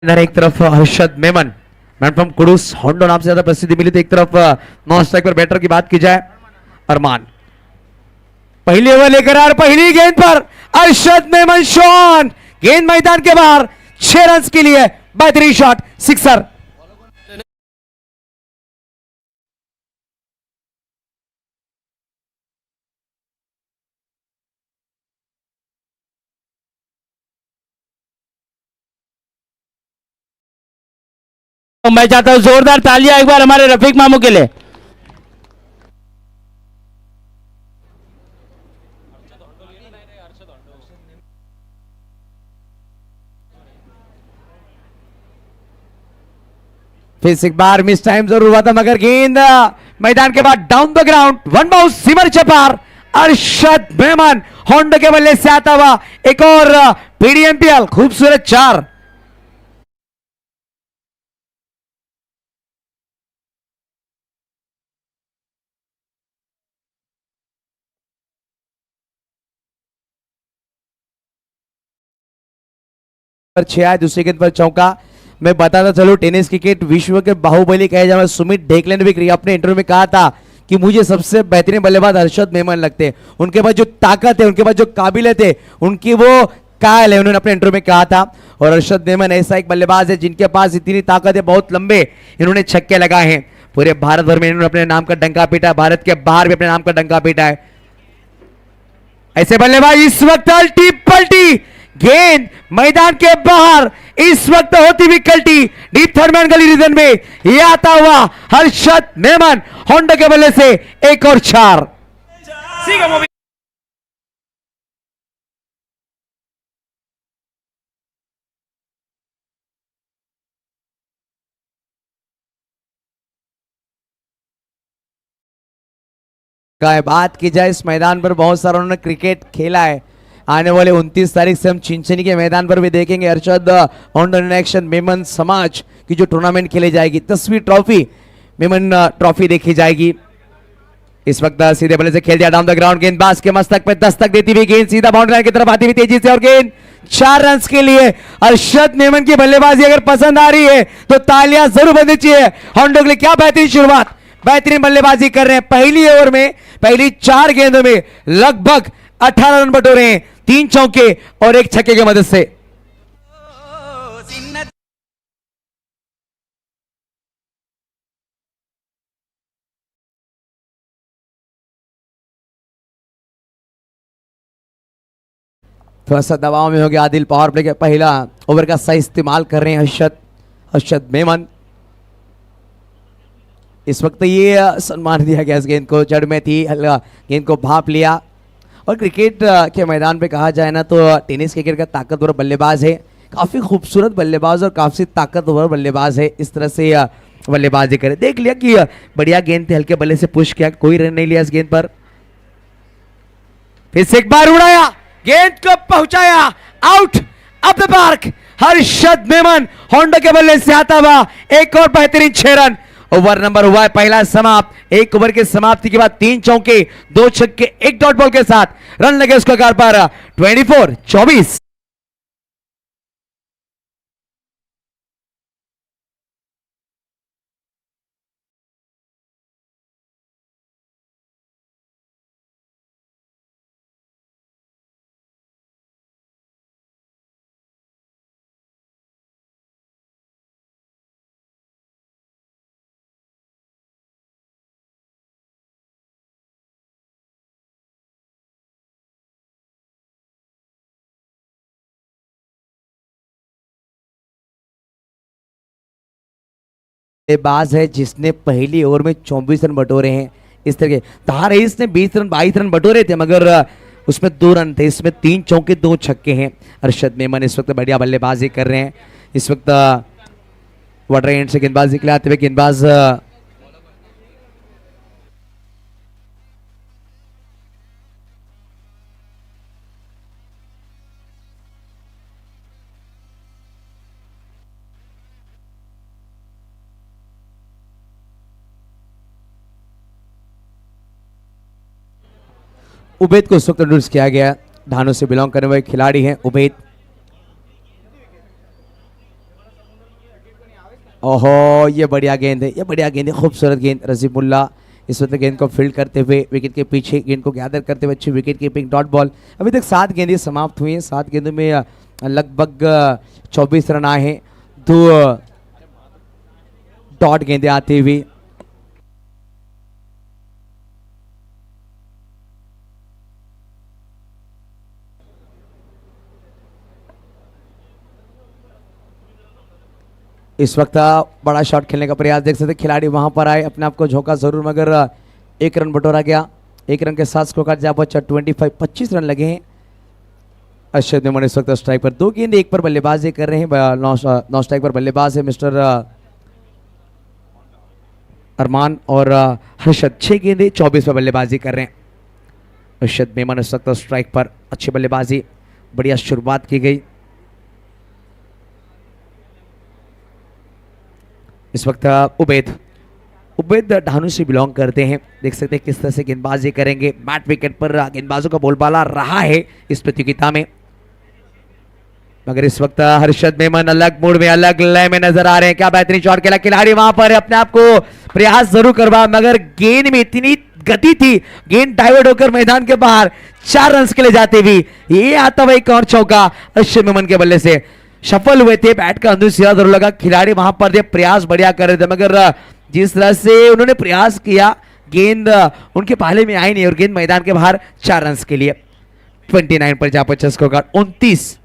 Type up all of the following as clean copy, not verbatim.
इधर एक तरफ हर्षद मेमन मैन फ्रॉम कुडूस होंडो नाम से ज्यादा प्रसिद्धि मिली थी। एक तरफ नॉन स्ट्राइक पर बैटर की बात की जाए अरमान पहली ओवर लेकर आ पहली गेंद पर अरशद मेमन शॉन गेंद मैदान के बाहर 6 रन के लिए बेहतरीन शॉट सिक्सर। तो मैं चाहता हूं जोरदार तालियां एक बार हमारे रफीक मामू के लिए। फिर एक बार मिस टाइम जरूर हुआ था मगर गेंद मैदान के बाद down the ground one bounce सिमर चपार अरशद मेमन होंडो के बल्ले से आता हुआ एक और पीडीएमपीएल खूबसूरत 4। छह आए दूसरी गेंद पर चौका। मैं बताता चलो टेनिस क्रिकेट विश्व के बाहुबली कहे जाए सुमित ढेकले ने भी अपने इंटरव्यू में कहा था कि मुझे सबसे बेहतरीन बल्लेबाज अरशद मेमन लगते हैं। उनके पास जो ताकत है, उनके पास जो काबिलियत है, उनकी वो कायल है, उन्होंने अपने इंटरव्यू में कहा था। और अरशद मेमन ऐसा एक बल्लेबाज है जिनके पास इतनी ताकत है, बहुत लंबे इन्होंने छक्के लगाए हैं। पूरे भारत भर में इन्होंने अपने नाम का डंका पीटा है, भारत के बाहर भी अपने नाम का डंका पीटा है। ऐसे बल्लेबाज इस वक्त अल्टी पल्टी गेंद मैदान के बाहर इस वक्त होती हुई कल्टी डीप थर्ड मैन गली रीजन में ये आता हुआ हर्षद मेमन होंडो के बल्ले से एक और 4। बात की जाए इस मैदान पर बहुत सारा उन्होंने क्रिकेट खेला है। आने वाले 29 तारीख से हम चिंचनी के मैदान पर भी देखेंगे अरशद होंडो इंटरनेशनल मेमन समाज की जो टूर्नामेंट खेली जाएगी 10वीं ट्रॉफी मेमन ट्रॉफी देखी जाएगी। इस वक्त सीधे बल्ले से खेल दिया डाउन द ग्राउंड गेंदबाज के मस्तक पे दस्तक देती हुई गेंद सीधा बाउंड्री लाइन की तरफ आती हुई तेजी से और गेंद 4 रन के लिए। अरशद मेमन की बल्लेबाजी अगर पसंद आ रही है तो तालियां जरूर बजनी चाहिए। होंडो के लिए क्या बेहतरीन शुरुआत, बेहतरीन बल्लेबाजी कर रहे हैं। पहली ओवर में पहली 4 गेंदों में लगभग 18 रन बटोरे हैं, 3 चौके और 1 छक्के की मदद से। थोड़ा सा दबाव में हो गया आदिल, पावर प्ले के पहला ओवर का सही इस्तेमाल कर रहे हैं अरशद मेमन। इस वक्त ये सम्मान दिया गया इस गेंद को, जड़ में थी, गेंद को भाप लिया। और क्रिकेट के मैदान पे कहा जाए ना तो टेनिस क्रिकेट का ताकतवर बल्लेबाज है, काफी खूबसूरत बल्लेबाज और काफी ताकतवर बल्लेबाज है। इस तरह से बल्लेबाजी करे, देख लिया कि बढ़िया गेंद थे, हल्के बल्ले से पुश किया, कोई रन नहीं लिया इस गेंद पर। फिर से एक बार उड़ाया, गेंद को पहुंचाया out of the park. Harshad Memon Hondo के बल्ले से आता हुआ एक और बेहतरीन 6 रन। ओवर नंबर हुआ है पहला समाप्त। 1 ओवर के समाप्ति के बाद 3 चौके, 2 छक्के, 1 डॉट बॉल के साथ रन लगे उसको कार पर 24-24। बल्लेबाज है जिसने पहली ओवर में 24 रन बटोरे हैं। इस तरह के तार रईस ने 20 रन 22 रन बटोरे थे, मगर उसमें 2 रन थे। इसमें 3 चौके 2 छक्के हैं। अरशद मेमन इस वक्त बढ़िया बल्लेबाजी कर रहे हैं। इस वक्त वडर एंड से गेंदबाजी के लिए आते हुए गेंदबाज उबैद को इस वक्त इंट्रोड्यूस किया गया। धानों से बिलोंग करने वाले खिलाड़ी हैं उबैद। ओहो, ये बढ़िया गेंद है, ये बढ़िया गेंद है, खूबसूरत गेंद। रजीमुल्ला इस वक्त गेंद को फील्ड करते हुए विकेट के पीछे गेंद को गैदर करते हुए अच्छी विकेट कीपिंग। Dot ball. अभी तक 7 गेंदें समाप्त हुई हैं। 7 गेंदों में लगभग 24 रन आए हैं। 2 डॉट गेंदें आती हुई। इस वक्त बड़ा शॉट खेलने का प्रयास देख सकते खिलाड़ी वहां पर आए, अपने आप को झोंका जरूर, मगर 1 रन बटोरा गया। 1 रन के साथ स्कोर कार्ड जहां पर 25 रन लगे हैं। अरशद मेमन इस वक्त स्ट्राइक पर 2 गेंद 1 पर बल्लेबाजी कर रहे हैं। नौ स्ट्राइक पर बल्लेबाज है मिस्टर अरमान और हर्षद 6 गेंदे 24 पर बल्लेबाजी कर रहे हैं। अरशद मेमन इस वक्त स्ट्राइक पर, अच्छी बल्लेबाजी, बढ़िया शुरुआत की गई। इस वक्त उबैद ढानू से बिलोंग करते हैं। देख सकते हैं किस तरह से गेंदबाजी करेंगे। मैट विकेट पर गेंदबाजों का बोलबाला रहा है इस प्रतियोगिता में, मगर इस वक्त हर्षद मेमन अलग मूड में, अलग लय में नजर आ रहे हैं। क्या बेहतरीन शॉट खेला खिलाड़ी वहां पर, अपने आप को प्रयास जरूर करवा, मगर गेंद में इतनी गति थी, गेंद डाइवर्ट होकर मैदान के बाहर 4 रन के लिए जाते हुए ये आता हुआ एक और चौका हर्षद मेमन के बल्ले से सफल हुए थे। बैट का अंदर सिरा जरूर लगा। खिलाड़ी वहां पर प्रयास बढ़िया कर रहे थे, मगर जिस तरह से उन्होंने प्रयास किया गेंद उनके पाले में आई नहीं और गेंद मैदान के बाहर 4 रन के लिए। 29 पर जा 50 स्कोर कार्ड 29।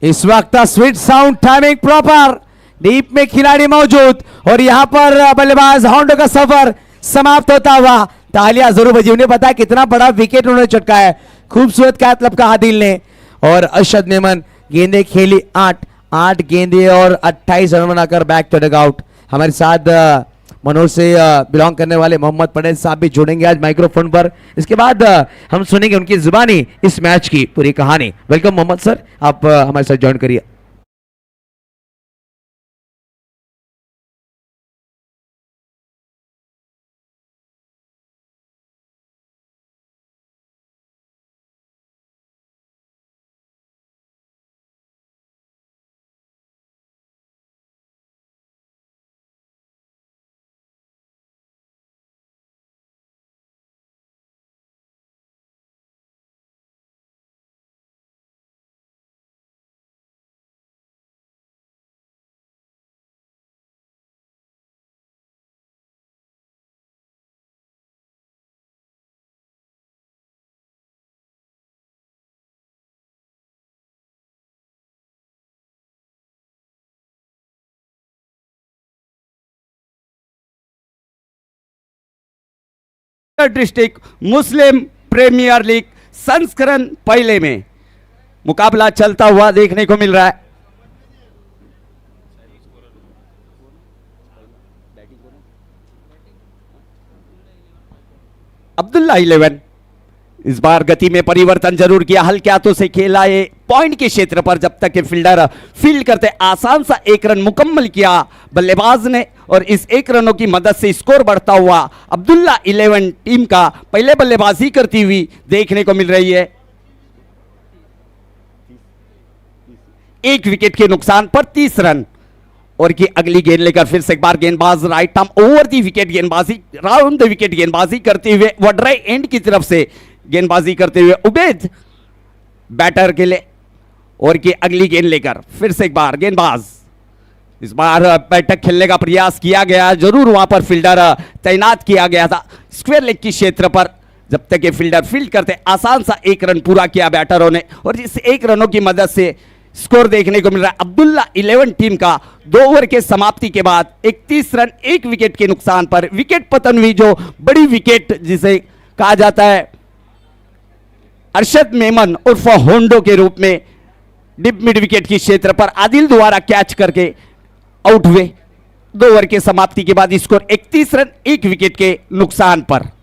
इस वक्त sweet sound timing proper, deep में खिलाड़ी मौजूद और यहां पर बल्लेबाज हाउंडो का सफर समाप्त होता हुआ। तालियां जरूर बजी। उन्हें पता है कितना बड़ा विकेट उन्होंने चटकाया है। खूबसूरत कैच लपका आदिल ने और अरशद मेमन गेंदे खेली 8 गेंदे और 28 रन बनाकर बैक टू डगआउट। हमारे साथ मनोर से बिलोंग करने वाले मोहम्मद पटेल साहब भी जुड़ेंगे आज माइक्रोफोन पर। इसके बाद हम सुनेंगे उनकी जुबानी इस मैच की पूरी कहानी। वेलकम मोहम्मद सर, आप हमारे साथ ज्वाइन करिए। डिस्ट्रिक्ट मुस्लिम प्रीमियर लीग संस्करण पहले में मुकाबला चलता हुआ देखने को मिल रहा है। अब्दुल्ला 11 इस बार गति में परिवर्तन जरूर किया, हल्के हाथों से खेला ये पॉइंट के क्षेत्र पर, जब तक के फील्डर फील्ड करते आसान सा 1 रन मुकम्मल किया बल्लेबाज ने और इस 1 रनों की मदद से स्कोर बढ़ता हुआ अब्दुल्ला 11 टीम का पहले बल्लेबाजी करती हुई देखने को मिल रही है। 1 विकेट के नुकसान पर 30 रन और की अगली गेंद लेकर फिर से एक बार गेंदबाज right arm over the wicket गेंदबाजी, राउंड द विकेट गेंदबाजी करते हुए वडराई एंड की तरफ से गेंदबाजी करते हुए उबैद बैटर के लिए और की अगली गेंद लेकर फिर से एक बार गेंदबाज। इस बार बैठक खेलने का प्रयास किया गया, जरूर वहां पर फील्डर तैनात किया गया था। स्क्वायर लेग की क्षेत्र पर जब तक ये फील्डर फील्ड करते, आसान सा एक रन पूरा किया बैटरों ने, और इस एक रनों की मदद से स्कोर देखने को मिल रहा है अब्दुल्ला 11 टीम का 2 ओवर के समाप्ति के बाद 31 रन 1 विकेट के नुकसान पर। विकेट पतन हुई, जो बड़ी विकेट जिसे कहा जाता है, अरशद मेमन उर्फ होंडो के रूप में डिप मिड विकेट की क्षेत्र पर आदिल द्वारा कैच करके आउट हुए। 2 ओवर के समाप्ति के बाद स्कोर 31 रन 1 विकेट के नुकसान पर।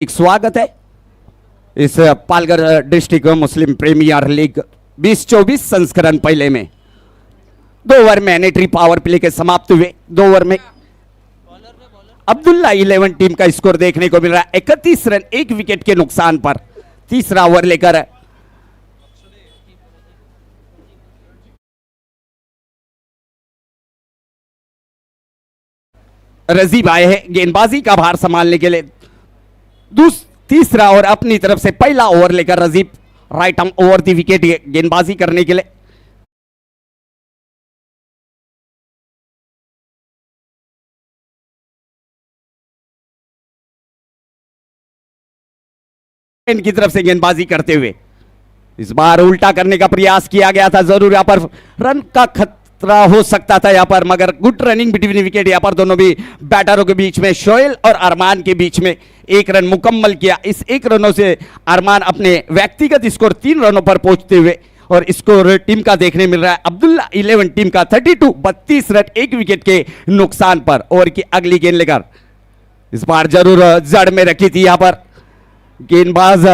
एक स्वागत है इस पालघर डिस्ट्रिक्ट मुस्लिम प्रीमियर लीग 2024 संस्करण पहले में। 2 ओवर मैंडेटरी पावर प्ले के समाप्त हुए। 2 ओवर में अब्दुल्ला 11 टीम का स्कोर देखने को मिल रहा है 31 रन 1 विकेट के नुकसान पर। तीसरा ओवर लेकर रजीब आए हैं गेंदबाजी का भार संभालने के लिए। तीसरा और अपनी तरफ से पहला ओवर लेकर Rajib right arm over the wicket गेंदबाजी करने के लिए। इनकी तरफ से गेंदबाजी करते हुए इस बार उल्टा करने का प्रयास किया गया था, जरूर यहां पर रन का खतरा हो सकता था यहां पर, मगर गुड रनिंग बिटवीन विकेट यहां पर दोनों भी बैटरों के बीच में, शोएल और अरमान के बीच में 1 रन मुकम्मल किया। इस 1 रनों से अरमान अपने व्यक्तिगत स्कोर 3 रनों पर पहुंचते हुए, और स्कोर टीम का देखने मिल रहा है अब्दुल्ला 11 टीम का 32 रन 1 विकेट के नुकसान पर। ओवर की अगली गेंद लेकर इस बार जरूर जड़ में रखी थी यहां पर गेंदबाज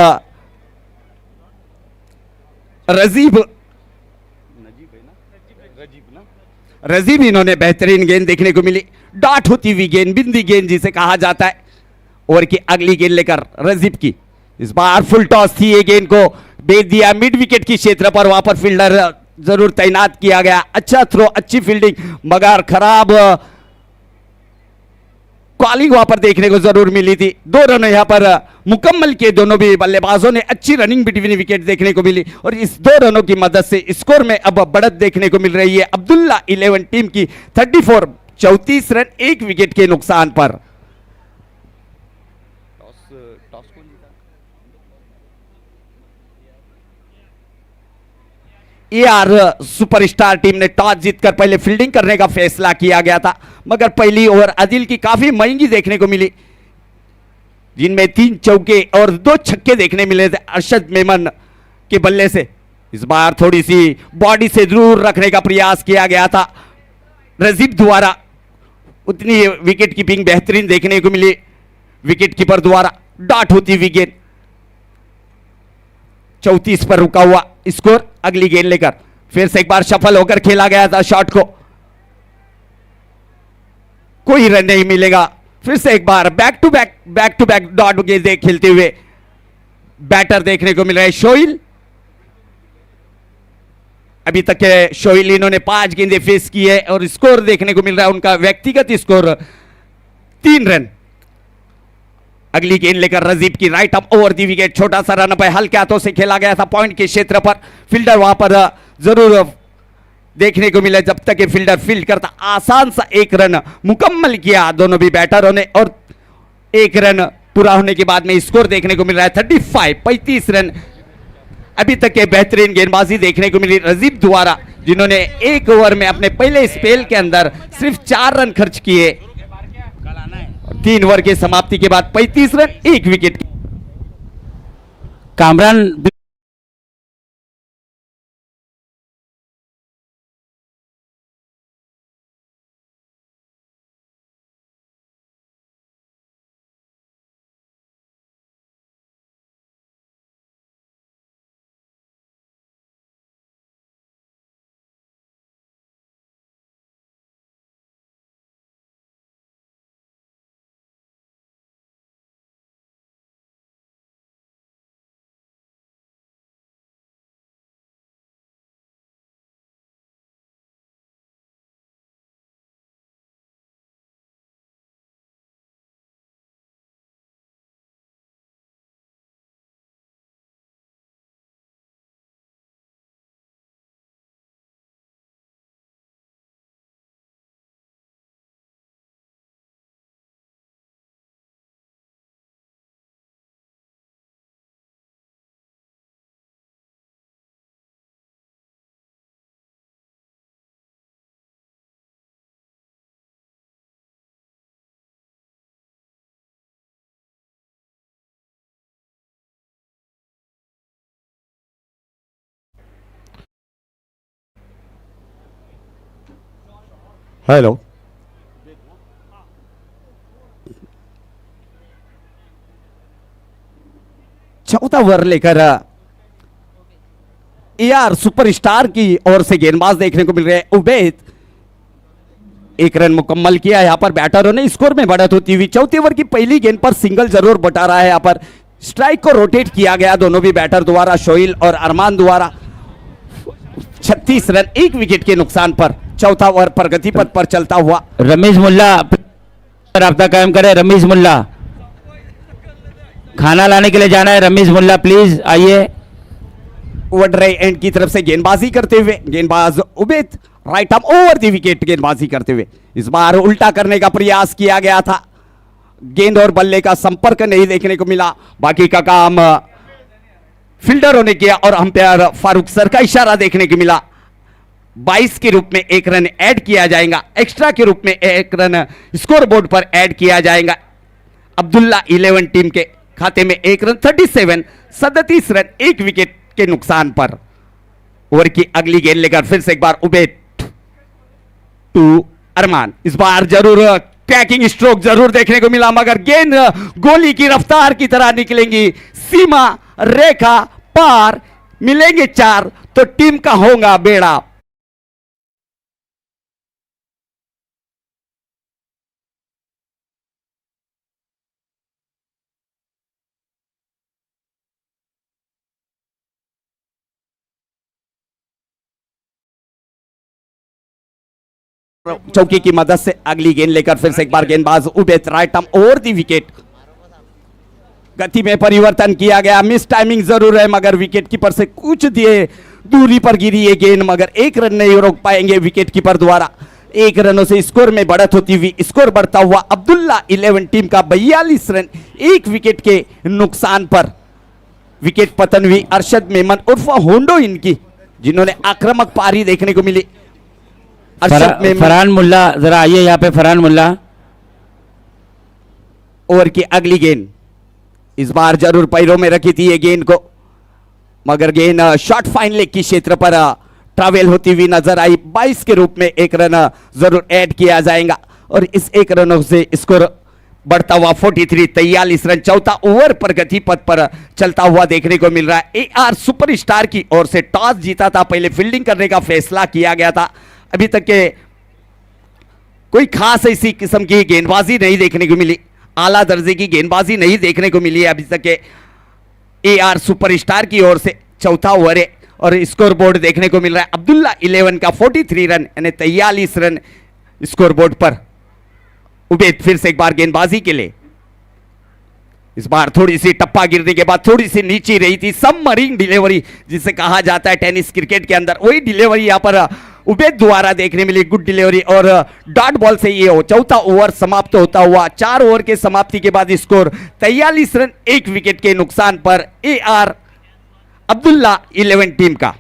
रजीब इन्होंने बेहतरीन गेंद देखने को मिली, डॉट होती हुई गेंद, बिंदी गेंद जिसे कहा जाता है। ओवर की अगली गेंद लेकर रजीब की इस बार फुल टॉस थी, ये गेंद को भेज दिया मिड विकेट की क्षेत्र पर। वहां पर फील्डर जरूर तैनात किया गया, अच्छा थ्रो, अच्छी फील्डिंग, मगर खराब कॉलिंग वहां पर देखने को जरूर मिली थी। 2 रन यहां पर मुकम्मल किए दोनों भी बल्लेबाजों ने, अच्छी रनिंग बिटवीन विकेट देखने को मिली, और इस 2 रनों की मदद से स्कोर में अब बढ़त देखने को मिल रही है अब्दुल्ला 11 टीम की 34 रन 1 विकेट के नुकसान पर। यार सुपरस्टार टीम ने टॉस जीतकर पहले फील्डिंग करने का फैसला किया गया था, मगर पहली ओवर आदिल की काफी महंगी देखने को मिली, जिनमें 3 चौके और 2 छक्के देखने मिले थे अरशद मेमन के बल्ले से। इस बार थोड़ी सी बॉडी से दूर रखने का प्रयास किया गया था रजीब द्वारा, उतनी विकेट कीपिंग बेहतरीन देखने को मिली विकेट कीपर द्वारा। डॉट होती हुई गेंद 34 पर रुका हुआ स्कोर। अगली गेंद लेकर फिर से एक बार सफल होकर खेला गया था शॉट को, कोई रन नहीं मिलेगा। फिर से एक बार बैक टू बैक डॉट गेंदें खेलते हुए बैटर देखने को मिल रहा है शोइल। अभी तक के शोइल इन्होंने 5 गेंदें फेस की है, और स्कोर देखने को मिल रहा है उनका व्यक्तिगत स्कोर 3 रन। अगली गेंद लेकर रजीब की right arm over the wicket, छोटा सा रन पे हल्के हाथों से खेला गया था पॉइंट के क्षेत्र पर। फील्डर वहां पर जरूर देखने को मिला, जब तक ये फील्डर फील्ड करता, आसान सा 1 रन मुकम्मल किया दोनों भी बैटरों ने, और 1 रन पूरा होने के बाद में स्कोर देखने को मिल रहा है 35 रन। अभी तक के बेहतरीन गेंदबाजी देखने को मिली रजीब द्वारा, जिन्होंने 1 ओवर में अपने पहले स्पेल के अंदर सिर्फ 4 रन खर्च किए। 3 ओवर के समाप्ति के बाद 35 रन 1 विकेट। कामरान हेलो, चौथा ओवर लेकर AR सुपरस्टार की ओर से गेंदबाज देखने को मिल रहे हैं उबैद। एक रन मुकम्मल किया यहाँ पर बैटरों ने, स्कोर में बढ़त होती हुई। चौथे ओवर की पहली गेंद पर सिंगल जरूर बटा रहा है। यहाँ पर स्ट्राइक को रोटेट किया गया दोनों भी बैटर द्वारा, शोइल और अरमान द्वारा। 36 रन 1 विकेट के नुकसान पर चौथा ओवर प्रगति पथ पर चलता हुआ। रमीज मुल्ला राब्ता कायम करे। रमीज मुल्ला खाना लाने के लिए जाना है। रमीज मुल्ला प्लीज आइए। ओवर ड्राई एंड की तरफ से गेंदबाजी करते हुए गेंदबाज Ubaid right arm over the wicket गेंदबाजी करते हुए। इस बार उल्टा करने का प्रयास किया गया था, गेंद और बल्ले का संपर्क नहीं देखने को मिला। बाकी का काम फील्डरों ने किया और अंपायर फारूक सर का इशारा देखने को मिला। 22 के रूप में 1 रन ऐड किया जाएगा, एक्स्ट्रा के रूप में 1 रन स्कोर बोर्ड पर ऐड किया जाएगा। अब्दुल्ला 11 टीम के खाते में 1 रन 37 रन 1 विकेट के नुकसान पर। ओवर की अगली गेंद लेकर फिर से एक बार उबैद टू अरमान। इस बार जरूर क्रैकिंग स्ट्रोक जरूर देखने को मिला, मगर गेंद गोली की रफ्तार की तरह निकलेंगी, सीमा रेखा पार। मिलेंगे 4 तो टीम का होगा बेड़ा। चौकी की मदद से अगली गेंद लेकर फिर से एक बार गेंदबाज Ubaid right arm over the wicket. गति में परिवर्तन किया गया, मिस टाइमिंग जरूर है, मगर विकेट कीपर से कुछ दिए दूरी पर गिरी ये गेंद, मगर 1 रन नहीं रोक पाएंगे विकेट कीपर द्वारा। 1 रनों से स्कोर में बढ़त होती हुई, स्कोर बढ़ता हुआ अब्दुल्ला 11 टीम का 42 रन 1 विकेट के नुकसान पर। विकेट पतन हुई अरशद मेमन उर्फ होंडो इनकी, जिन्होंने आक्रामक पारी देखने को मिली। फरहान मुल्ला जरा आइए यहाँ पे। फरहान मुल्ला ओवर की अगली गेंद, इस बार जरूर पैरों में रखी थी ये गेंद को, मगर गेंद शॉर्ट फाइन लेग की क्षेत्र पर ट्रैवल होती हुई नजर आई। 22 के रूप में 1 रन जरूर ऐड किया जाएगा और इस 1 रनों से स्कोर बढ़ता हुआ 43 रन। चौथा ओवर प्रगति पथ पर चलता हुआ देखने को मिल रहा है। AR सुपरस्टार की ओर से टॉस जीता था, पहले फील्डिंग करने का फैसला किया गया था। अभी तक के कोई खास ऐसी किस्म की गेंदबाजी नहीं देखने को मिली, आला दर्जे की गेंदबाजी नहीं देखने को मिली है अभी तक के AR सुपरस्टार की ओर से। चौथा ओवर है और स्कोर बोर्ड देखने को मिल रहा है अब्दुल्ला 11 का 43 रन यानी 43 रन स्कोर बोर्ड पर। उबैद फिर से एक बार गेंदबाजी के लिए, इस बार थोड़ी सी टप्पा गिरने के बाद थोड़ी सी नीचे रही थी, सबमरीन डिलीवरी जिसे कहा जाता है टेनिस क्रिकेट के अंदर, वही डिलीवरी यहां पर उबैद द्वारा देखने मिली। गुड डिलीवरी और डॉट बॉल से ये हो चौथा ओवर समाप्त होता हुआ। 4 ओवर के समाप्ति के बाद स्कोर 43 रन 1 विकेट के नुकसान पर AR अब्दुल्ला 11 टीम का।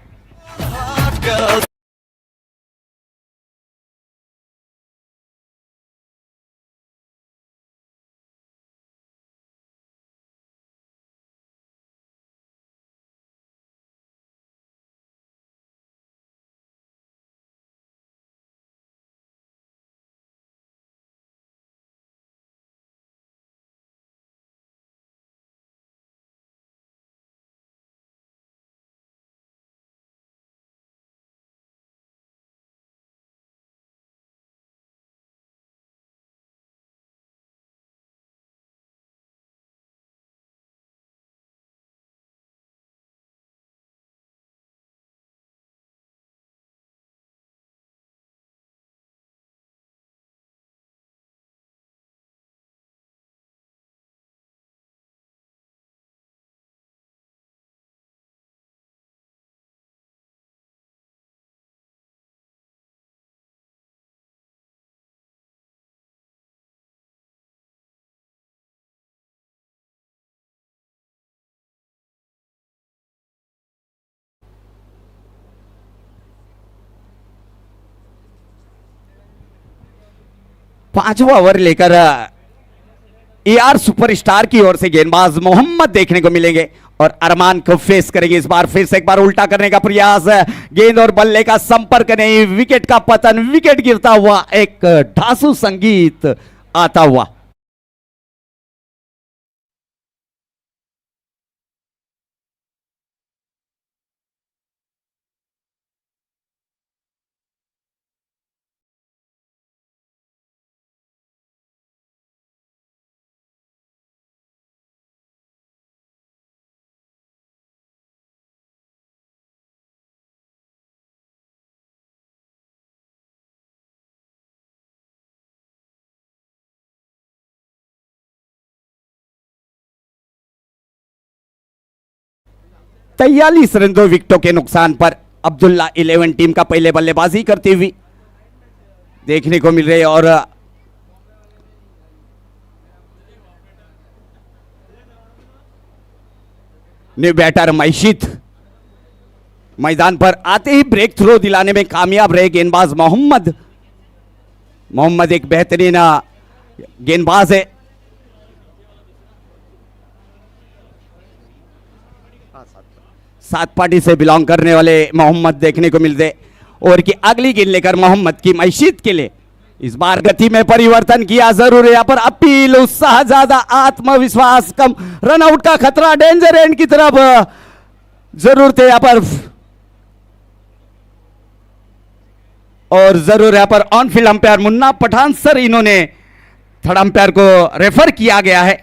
पांचवा ओवर लेकर AR सुपरस्टार की ओर से गेंदबाज मोहम्मद देखने को मिलेंगे और अरमान को फेस करेंगे इस बार। फिर से एक बार उल्टा करने का प्रयास, गेंद और बल्ले का संपर्क नहीं, विकेट का पतन, विकेट गिरता हुआ, एक ढासू संगीत आता हुआ। तैयालीस रन 2 विकेटों के नुकसान पर अब्दुल्ला 11 टीम का पहले बल्लेबाजी करते हुए देखने को मिल रहे हैं। और न्यू बैटर मैशिद मैदान पर आते ही ब्रेक थ्रो दिलाने में कामयाब रहे गेंदबाज मोहम्मद। मोहम्मद एक बेहतरीन गेंदबाज है। सात पार्टी से बिलोंग करने वाले मोहम्मद देखने को मिलते। और की अगली गेंद लेकर मोहम्मद की मैशिद के लिए इस बार गति में परिवर्तन किया जरूर है। यहां पर अपील, उत्साह ज्यादा, आत्मविश्वास कम, रनआउट का खतरा, डेंजर एंड की तरफ जरूरत है यहां पर। और जरूर यहां पर on field umpire Munna Pathan sir, इन्होंने थर्ड अंपायर को रेफर किया गया है।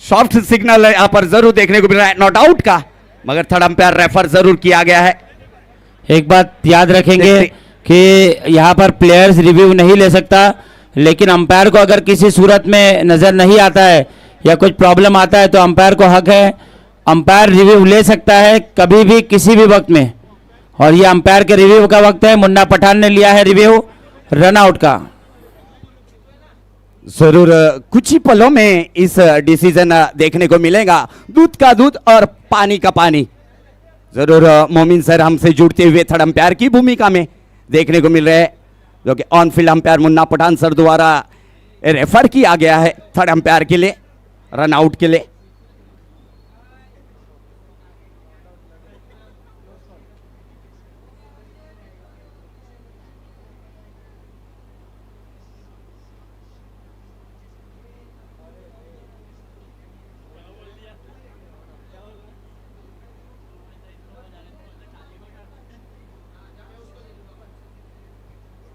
सॉफ्ट सिग्नल यहां पर जरूर देखने को मिल रहा है नॉट आउट का, मगर थर्ड अंपायर रेफर जरूर किया गया है। एक बात याद रखेंगे कि यहाँ पर प्लेयर्स रिव्यू नहीं ले सकता, लेकिन अंपायर को अगर किसी सूरत में नजर नहीं आता है या कुछ प्रॉब्लम आता है तो अंपायर को हक है, अंपायर रिव्यू ले सकता है कभी भी किसी भी वक्त में। और ये अंपायर के रिव्यू का वक्त है। मुन्ना पठान ने लिया है रिव्यू रन आउट का। जरूर कुछ ही पलों में इस डिसीजन देखने को मिलेगा। दूध का दूध और पानी का पानी। जरूर मोमिन सर हमसे जुड़ते हुए थर्ड अंपायर की भूमिका में देखने को मिल रहे हैं, जो कि on field umpire Munna Pathan sir द्वारा रेफर किया गया है थर्ड अंपायर के लिए, रन आउट के लिए।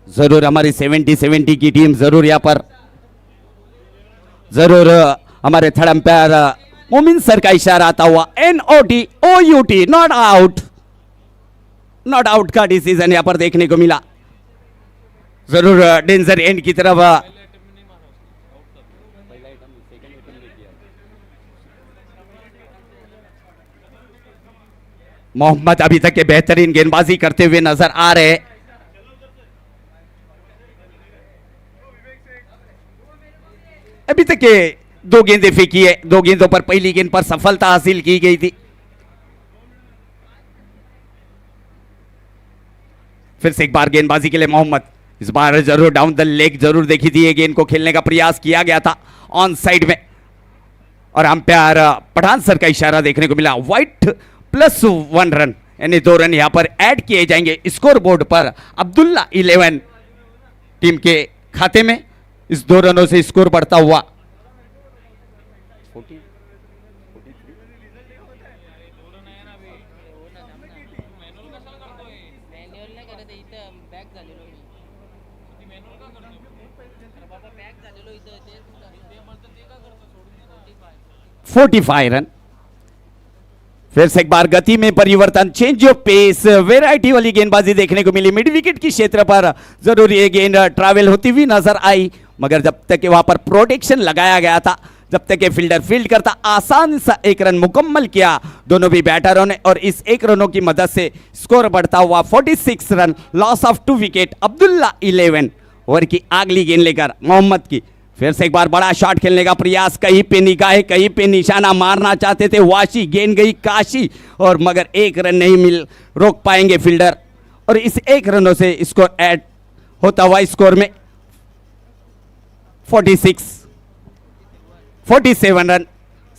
जरूर हमारी 70-70 की टीम जरूर यहां पर जरूर हमारे थर्ड अंपायर मोमिन सर का इशारा आता हुआ NOT not out, not out का डिसीजन यहां पर देखने को मिला। जरूर डेंजर एंड की तरफ मोहम्मद अभी तक के बेहतरीन गेंदबाजी करते हुए नजर आ रहे। अभी तक के 2 गेंदें फेंकी है, 2 गेंदों पर पहली गेंद पर सफलता हासिल की गई थी। फिर से एक बार गेंदबाजी के लिए मोहम्मद, इस बार जरूर डाउन द लेग जरूर देखी थी, ये गेंद को खेलने का प्रयास किया गया था ऑन साइड में। और अंपायर पठान सर का इशारा देखने को मिला, वाइट +1 रन, यानी 2 रन यहां पर ऐड किए जाएंगे स्कोर बोर्ड पर अब्दुल्ला 11 टीम के खाते में। इस 2 रनों से स्कोर बढ़ता हुआ। $45 रन। फिर से एक बार गति में परिवर्तन, चेंज ऑफ पेस, वेराइटी वाली गेंदबाजी देखने को मिली। मिड विकेट की क्षेत्र पर जरूर ये गेंद ट्रैवल होती हुई नजर आई, मगर जब तक कि वहां पर प्रोटेक्शन लगाया गया था, जब तक कि फील्डर फील्ड करता, आसान सा 1 रन मुकम्मल किया दोनों भी बैटरों ने। और इस 1 रनों की मदद से स्कोर बढ़ता हुआ 46 run, loss of 2 wicket Abdullah 11। Over की अगली गेंद लेकर मोहम्मद की फिर से एक बार बड़ा शॉट खेलने का प्रयास, कहीं पे निगाहें, कहीं पे निशाना मारना चाहते थे वाशी, गेंद गई काशी, और मगर 1 रन नहीं मिल रोक पाएंगे फील्डर। और इस 1 रनों से स्कोर ऐड होता हुआ स्कोर में 47 रन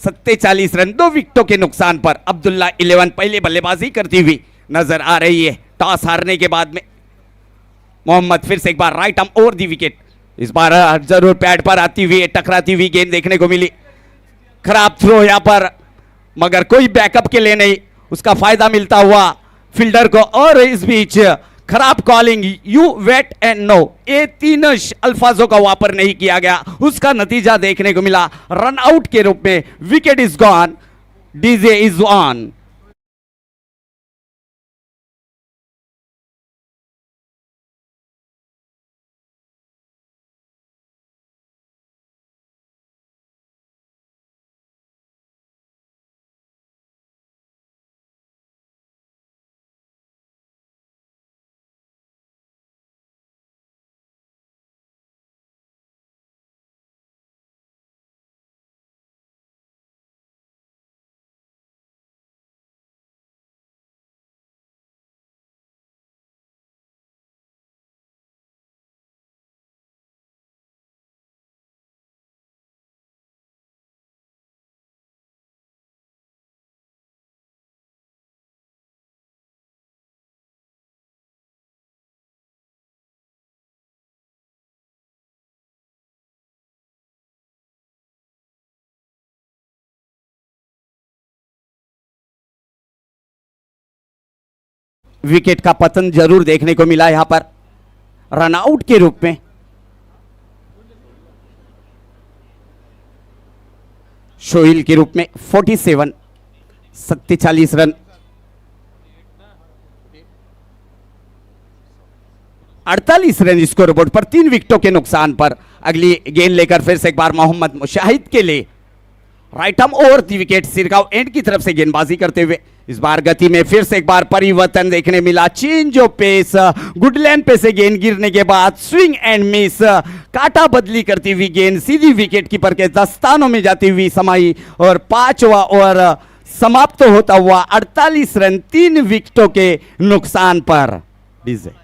47 रन 2 विकेटों के नुकसान पर अब्दुल्ला 11 पहले बल्लेबाजी करती हुई नजर आ रही है। टॉस हारने के बाद में मोहम्मद फिर से एक बार right arm over the wicket, इस बार जरूर पैड पर आती हुई टकराती हुई गेंद देखने को मिली। खराब थ्रो यहां पर, मगर कोई बैकअप के लिए नहीं, उसका फायदा मिलता हुआ फील्डर को। और इस बीच खराब calling, you wait and no, ये तीन अल्फाजों का वापर नहीं किया गया, उसका नतीजा देखने को मिला रन आउट के रूप में। Wicket is gone, DJ is on. Wicket का पतन जरूर देखने को मिला यहां पर रन आउट के रूप में। शोइल के रूप में 47 रन 48 रन स्कोर बोर्ड पर 3 विकेटों के नुकसान पर। अगली गेंद लेकर फिर से एक बार मोहम्मद मुशाहिद के लिए right arm over the wicket, Sirgaon end की तरफ से गेंदबाजी करते हुए। इस बार गति में फिर से एक बार परिवर्तन देखने मिला, change of pace, good length पे से गेंद गिरने के बाद स्विंग एंड मिस, काटा बदली करती हुई गेंद सीधी विकेट कीपर के दस्तानों में जाती हुई समाई और 5वां ओवर समाप्त होता हुआ 48 रन 3 विकेटों के नुकसान पर। डीजे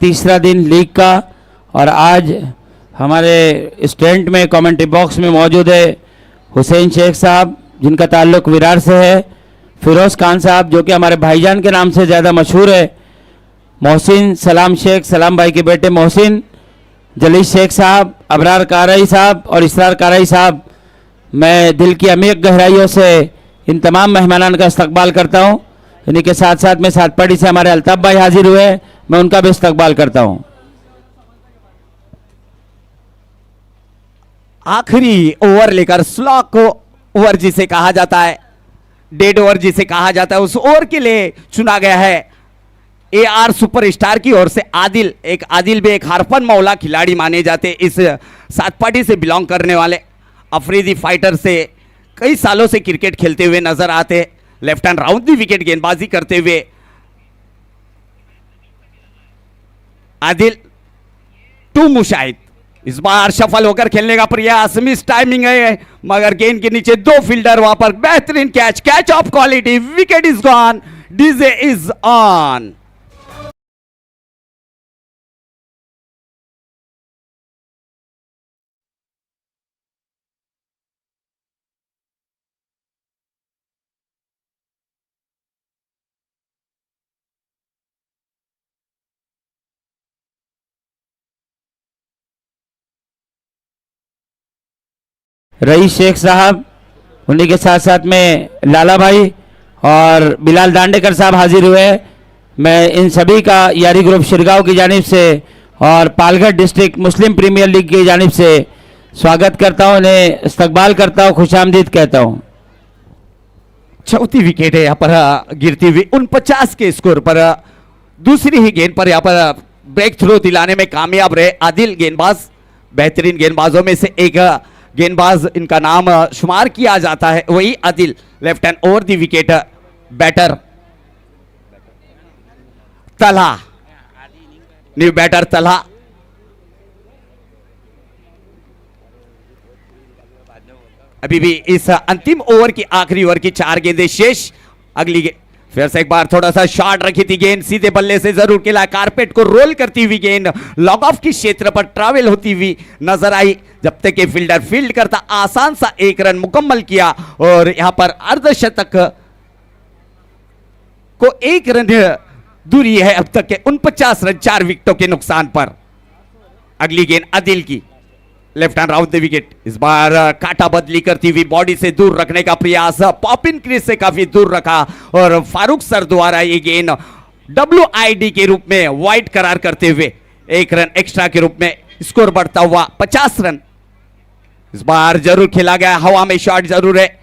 तीसरा दिन लीग का, और आज हमारे स्टैंड में कमेंट्री बॉक्स में मौजूद है हुसैन शेख साहब जिनका ताल्लुक विरार से है, फिरोज खान साहब जो कि हमारे भाईजान के नाम से ज़्यादा मशहूर है, मोहसिन सलाम शेख सलाम भाई के बेटे मोहसिन, जलील शेख साहब, अबरार कारई साहब और इसरार कारई साहब। मैं दिल की अमीर गहराइयों से इन तमाम मेहमानान का इस्तकबाल करता हूँ। इन्हीं के साथ साथ में साथ पार्टी से हमारे अल्ताफ भाई हाजिर हुए, मैं उनका भी इस्तकबाल करता हूँ। आखिरी ओवर लेकर स्लॉक ओवर जिसे कहा जाता है, डेड ओवर जिसे कहा जाता है, उस ओवर के लिए चुना गया है AR सुपरस्टार की ओर से आदिल। आदिल भी एक हरफन मौला खिलाड़ी माने जाते, इस सात पार्टी से बिलोंग करने वाले अफरीदी फाइटर से कई सालों से क्रिकेट खेलते हुए नजर आते। लेफ्ट हैंड राउंड दी विकेट गेंदबाजी करते हुए आदिल टू मुशाहिद। इस बार सफल होकर खेलने का प्रयास, मिस टाइमिंग है मगर गेंद के नीचे 2 फील्डर वहां पर। बेहतरीन catch of quality, wicket is gone, DJ is on. Rais Shaikh sahab, उन्हीं के साथ साथ में लाला भाई और बिलाल दांडेकर साहब हाजिर हुए। मैं इन सभी का यारी ग्रुप शिरगांव की जानिब से और पालघर डिस्ट्रिक्ट मुस्लिम प्रीमियर लीग की जानिब से स्वागत करता हूं, उन्हें इस्तकबाल करता हूं, खुशामदीद कहता हूं। चौथी विकेट है यहाँ पर गिरती हुई 49 के स्कोर पर। दूसरी ही गेंद पर यहाँ पर ब्रेक थ्रो दिलाने में कामयाब रहे आदिल गेंदबाज। बेहतरीन गेंदबाजों में से एक गेंदबाज इनका नाम शुमार किया जाता है, वही Adil. Left hand over the wicket batter Talha, new batter Talha. अभी भी इस अंतिम ओवर की आखिरी ओवर की 4 गेंदें शेष। अगली गेंद फिर से एक बार थोड़ा सा शॉर्ट रखी थी गेंद, सीधे बल्ले से जरूर खेला, कारपेट को रोल करती हुई गेंद लॉग ऑफ की क्षेत्र पर ट्रैवल होती हुई नजर आई। जब तक कि फील्डर फील्ड करता, आसान सा 1 रन मुकम्मल किया और यहां पर अर्धशतक को 1 रन दूरी है अब तक के 49 रन 4 विकेटों के नुकसान पर। अगली गेंद आदिल की, left hand round the wicket. इस बार काटा बदली करती हुई बॉडी से दूर रखने का प्रयास, पॉपिन क्रीज से काफी दूर रखा और फारूक सर द्वारा ये गेंद WID के रूप में वाइड करार करते हुए 1 रन एक्स्ट्रा के रूप में स्कोर बढ़ता हुआ 50 रन। इस बार जरूर खेला गया, हवा में शॉट जरूर है,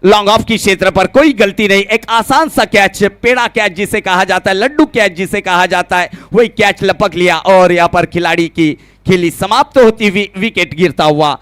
लॉन्ग ऑफ की क्षेत्र पर कोई गलती नहीं। एक आसान सा कैच, पेड़ा कैच जिसे कहा जाता है, लड्डू कैच जिसे कहा जाता है, वही कैच लपक लिया और यहां पर खिलाड़ी की खेली समाप्त होती हुई विकेट गिरता हुआ।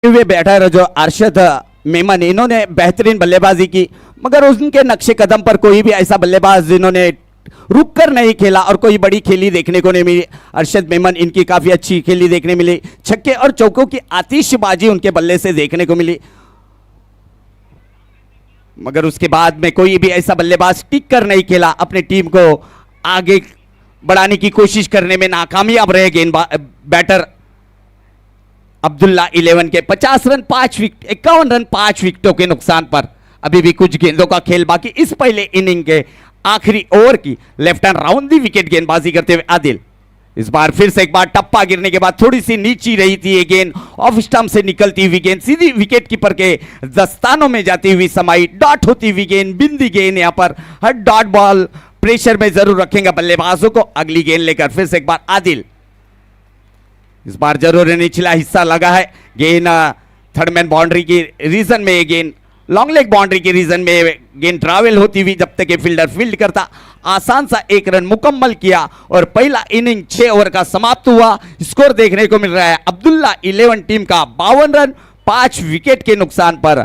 वे बैटर जो अरशद मेमन, इन्होंने बेहतरीन बल्लेबाजी की, मगर उनके नक्शे कदम पर कोई भी ऐसा बल्लेबाज जिन्होंने रुक कर नहीं खेला और कोई बड़ी खेली देखने को नहीं मिली। अरशद मेमन, इनकी काफी अच्छी खेली देखने मिली, छक्के और चौकों की आतिशबाजी उनके बल्ले से देखने को मिली, मगर उसके बाद में कोई भी ऐसा बल्लेबाज टिक कर नहीं खेला, अपनी टीम को आगे बढ़ाने की कोशिश करने में नाकामयाब रहे गेंदबाज बैटर अब्दुल्ला 11 के 50 रन 5 विकेट, 51 रन 5 विकेटों के नुकसान पर। अभी भी कुछ गेंदों का खेल बाकी। इस पहले इनिंग के आखिरी ओवर की लेफ्ट हैंड राउंड दी विकेट गेंदबाजी करते हुए आदिल। इस बार फिर से एक बार टप्पा गिरने के बाद थोड़ी सी नीची रही थी ये गेंद, ऑफ स्टंप से निकलती हुई गेंद सीधी विकेट कीपर के दस्तानों में जाती हुई समाई, डॉट होती हुई गेंद, बिंदी गेंद, यहां पर हर डॉट बॉल प्रेशर में जरूर रखेंगे बल्लेबाजों को। अगली गेंद लेकर फिर से एक बार आदिल, इस बार जरूर निचला हिस्सा लगा है, गेंद थर्ड मैन बाउंड्री की रीजन में, गेंद लॉन्ग लेग बाउंड्री के रीजन में गेंद ट्रैवल होती हुई जब तक फील्डर फील्ड करता, आसान सा 1 रन मुकम्मल किया और पहला इनिंग 6 ओवर का समाप्त हुआ। स्कोर देखने को मिल रहा है अब्दुल्ला 11 टीम का 52 रन 5 विकेट के नुकसान पर।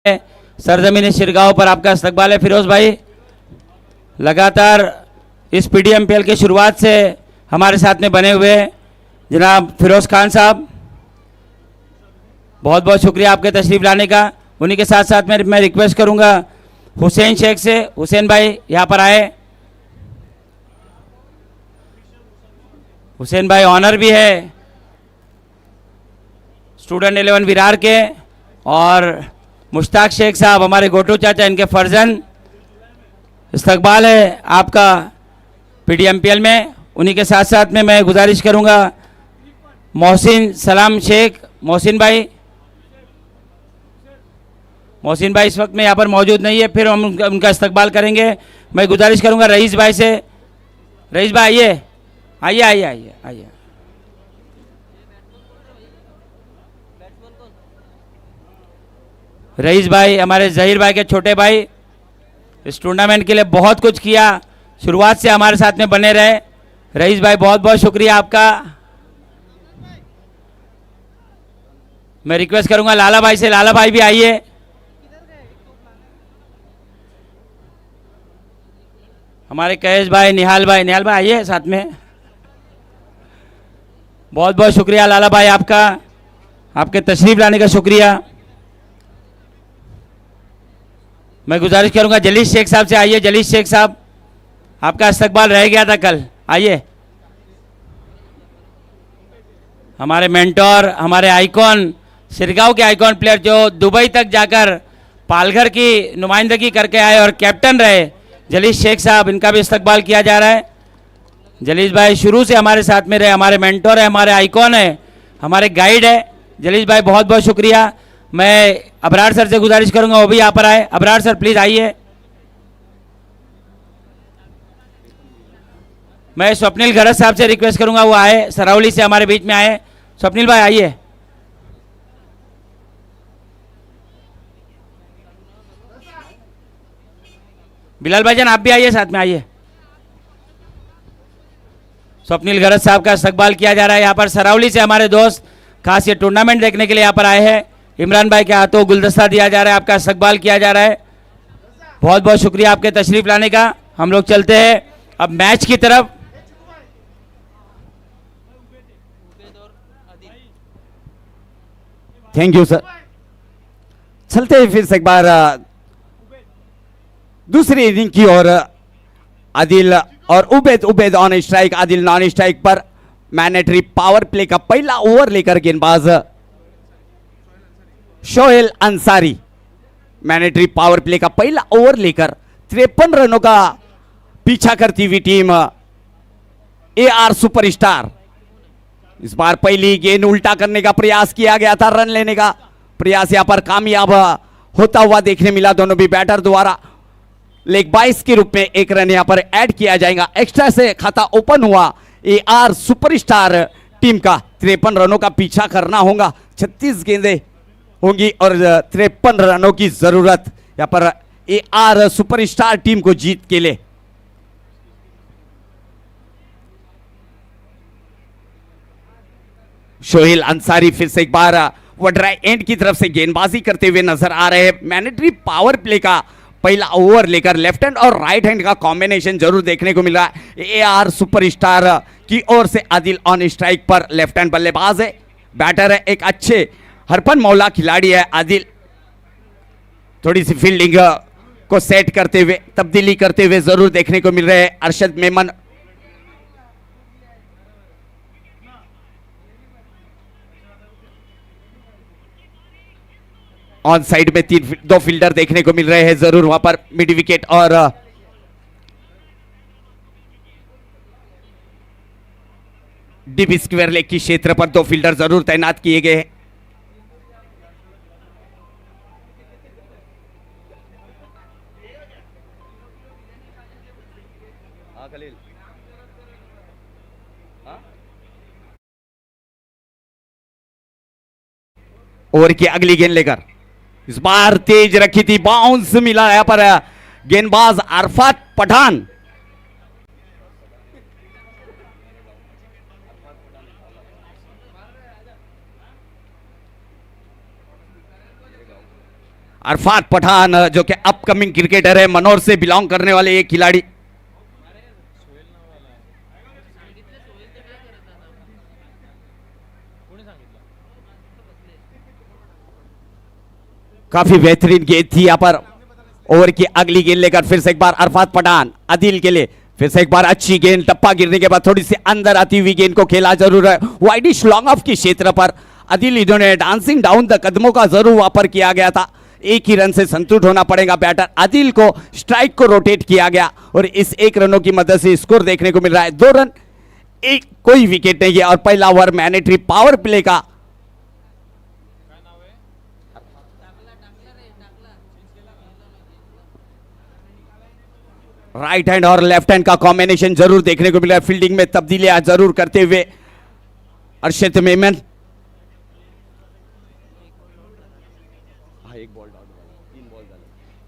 सरजमीन शिरगांव पर आपका इस्तकबाल है फिरोज भाई। लगातार इस PDMPL की शुरुआत से हमारे साथ में बने हुए जनाब फिरोज खान साहब, बहुत बहुत शुक्रिया आपके तशरीफ लाने का। उन्हीं के साथ साथ मैं रिक्वेस्ट करूंगा हुसैन शेख से, हुसैन भाई यहाँ पर आए। हुसैन भाई ऑनर भी है स्टूडेंट 11 विरार के, और मुश्ताक शेख साहब हमारे गोटू चाचा, इनके फर्जन। इस्तकबाल है आपका PDMPL में। उन्हीं के साथ साथ में मैं गुजारिश करूंगा मोहसिन सलाम शेख, मोहसिन भाई इस वक्त में यहाँ पर मौजूद नहीं है, फिर हम उनका इस्तकबाल करेंगे। मैं गुजारिश करूंगा रईस भाई से, रईस भाई आइए आइए आइए आइए। रईस भाई हमारे जहीर भाई के छोटे भाई, इस टूर्नामेंट के लिए बहुत कुछ किया, शुरुआत से हमारे साथ में बने रहे। रईस भाई बहुत बहुत शुक्रिया आपका। मैं रिक्वेस्ट करूंगा लाला भाई से, लाला भाई भी आइए। हमारे कैश भाई, निहाल भाई आइए साथ में। बहुत बहुत शुक्रिया लाला भाई आपका, आपके तशरीफ लाने का शुक्रिया। मैं गुजारिश करूंगा जलीस शेख साहब से आइए। जलीस शेख साहब, आपका इस्तकबाल रह गया था कल, आइए। हमारे मेंटोर, हमारे आइकॉन, सिरगांव के आइकॉन प्लेयर जो दुबई तक जाकर पालघर की नुमाइंदगी करके आए और कैप्टन रहे, जलीस शेख साहब, इनका भी इस्तकबाल किया जा रहा है। जलीस भाई शुरू से हमारे साथ में रहे, हमारे मेंटोर है, हमारे आइकॉन है, हमारे गाइड है। जलीस भाई बहुत बहुत शुक्रिया। मैं अबरार सर से गुजारिश करूंगा वो भी यहाँ पर आए। अबरार सर प्लीज आइए। मैं स्वप्निल गरज साहब से रिक्वेस्ट करूंगा वो आए, सरावली से हमारे बीच में आए। स्वप्निल भाई आइए। बिलाल भाईजान आप भी आइए, साथ में आइए। स्वप्निल गरज साहब का इस्तकबाल किया जा रहा है यहाँ पर। सरावली से हमारे दोस्त खास ये टूर्नामेंट देखने के लिए यहाँ पर आए हैं। इमरान भाई के हाथों गुलदस्ता दिया जा रहा है, आपका इस्तकबाल किया जा रहा है। बहुत बहुत शुक्रिया आपके तशरीफ लाने का। हम लोग चलते हैं अब मैच की तरफ। Thank you sir. चलते हैं फिर से एक बार दूसरी इनिंग की ओर। आदिल और Ubaid on strike, Adil non strike पर। मैंडेटरी पावर प्ले का पहला ओवर लेकर गेंदबाज Sohel Ansari, mandatory power play का पहला ओवर लेकर 53 रनों का पीछा करती हुई टीम AR सुपरस्टार। इस बार पहली गेंद उल्टा करने का प्रयास किया गया था, रन लेने का प्रयास यहां पर कामयाब होता हुआ देखने मिला दोनों भी बैटर द्वारा। लेग 22 के रूप में एक रन यहां पर ऐड किया जाएगा। एक्स्ट्रा से खाता ओपन हुआ AR सुपरस्टार टीम का। 53 रनों का पीछा करना होगा, 36 गेंदें होंगी और 53 रनों की जरूरत यहां पर AR सुपरस्टार टीम को जीत के लिए। शोहेल अंसारी फिर से एक बार वड्राई एंड की तरफ से गेंदबाजी करते हुए नजर आ रहे हैं। मैंडेटरी पावर प्ले का पहला ओवर लेकर लेफ्ट हैंड और राइट हैंड का कॉम्बिनेशन जरूर देखने को मिल रहा है। AR सुपरस्टार की ओर से आदिल ऑन स्ट्राइक पर, लेफ्ट हैंड बल्लेबाज है, बैटर है, एक अच्छे हरफन मौला खिलाड़ी है आदिल। थोड़ी सी फील्डिंग को सेट करते हुए, तब्दीली करते हुए जरूर देखने को मिल रहे हैं अरशद मेमन। ऑन साइड में दो फील्डर देखने को मिल रहे हैं जरूर वहां पर मिड विकेट और डीप स्क्वायर लेग की क्षेत्र पर दो फील्डर जरूर तैनात किए गए हैं। ओवर की अगली गेंद लेकर इस बार तेज रखी थी, बाउंस मिला यहां पर गेंदबाज अरफात पठान। अरफात पठान जो कि अपकमिंग क्रिकेटर है, मनोर से बिलोंग करने वाले ये खिलाड़ी। काफी बेहतरीन गेंद थी यहां पर। ओवर की अगली गेंद लेकर फिर से एक बार अरफात पठान आदिल के लिए, फिर से एक बार अच्छी गेंद, टप्पा गिरने के बाद थोड़ी सी अंदर आती हुई गेंद को खेला जरूर है वाइडिश लॉन्ग ऑफ के क्षेत्र पर। आदिल इन्होंने डांसिंग डाउन द कदमों का जरूर वापर किया गया था। एक ही रन से संतुष्ट होना पड़ेगा बैटर आदिल को। स्ट्राइक को रोटेट किया गया और इस एक रनों की मदद से स्कोर देखने को मिल रहा है 2 रन, एक कोई विकेट नहीं है। और पहला ओवर मैंडेटरी पावर प्ले का राइट हैंड और लेफ्ट हैंड का कॉम्बिनेशन जरूर देखने को मिला है। फील्डिंग में तब्दीलियां जरूर करते हुए अरशद मेमन।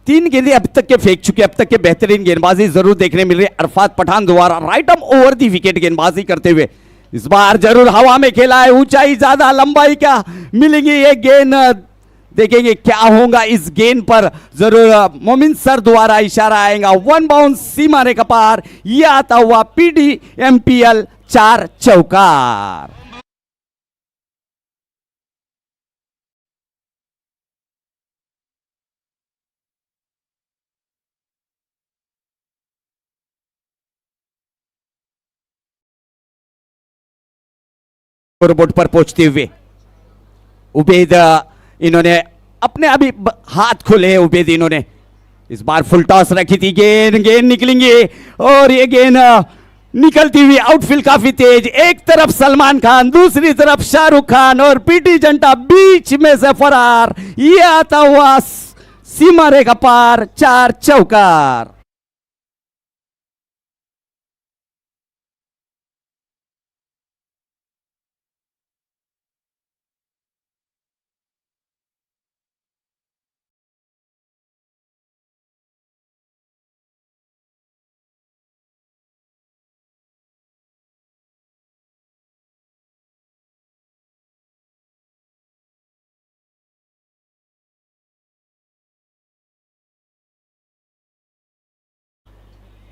तीन गेंदें अब तक के फेंक चुके, अब तक के बेहतरीन गेंदबाजी जरूर देखने मिल रही है अरफात पठान द्वारा। Right arm over the wicket गेंदबाजी करते हुए इस बार जरूर हवा में खेला है, ऊंचाई ज्यादा लंबाई क्या मिलेंगी ये गेंद, देखेंगे क्या होगा इस गेंद पर। जरूर मोमिन सर द्वारा इशारा आएगा, 1 बाउंस सीमारे का पार, ये आता हुआ PDMPL 4 चौकार। बोर्ड पर पहुंचते हुए उबैद इन्होंने अपने अभी हाथ खोले हैं उबैद इन्होंने। इस बार फुल टॉस रखी थी, गेंद निकलेंगे और ये गेंद निकलती हुई आउटफील्ड काफी तेज। एक तरफ सलमान खान, दूसरी तरफ शाहरुख खान और पीटी जंटा बीच में से फरार, ये आता हुआ सीमा रेखा पार 4 चौकार।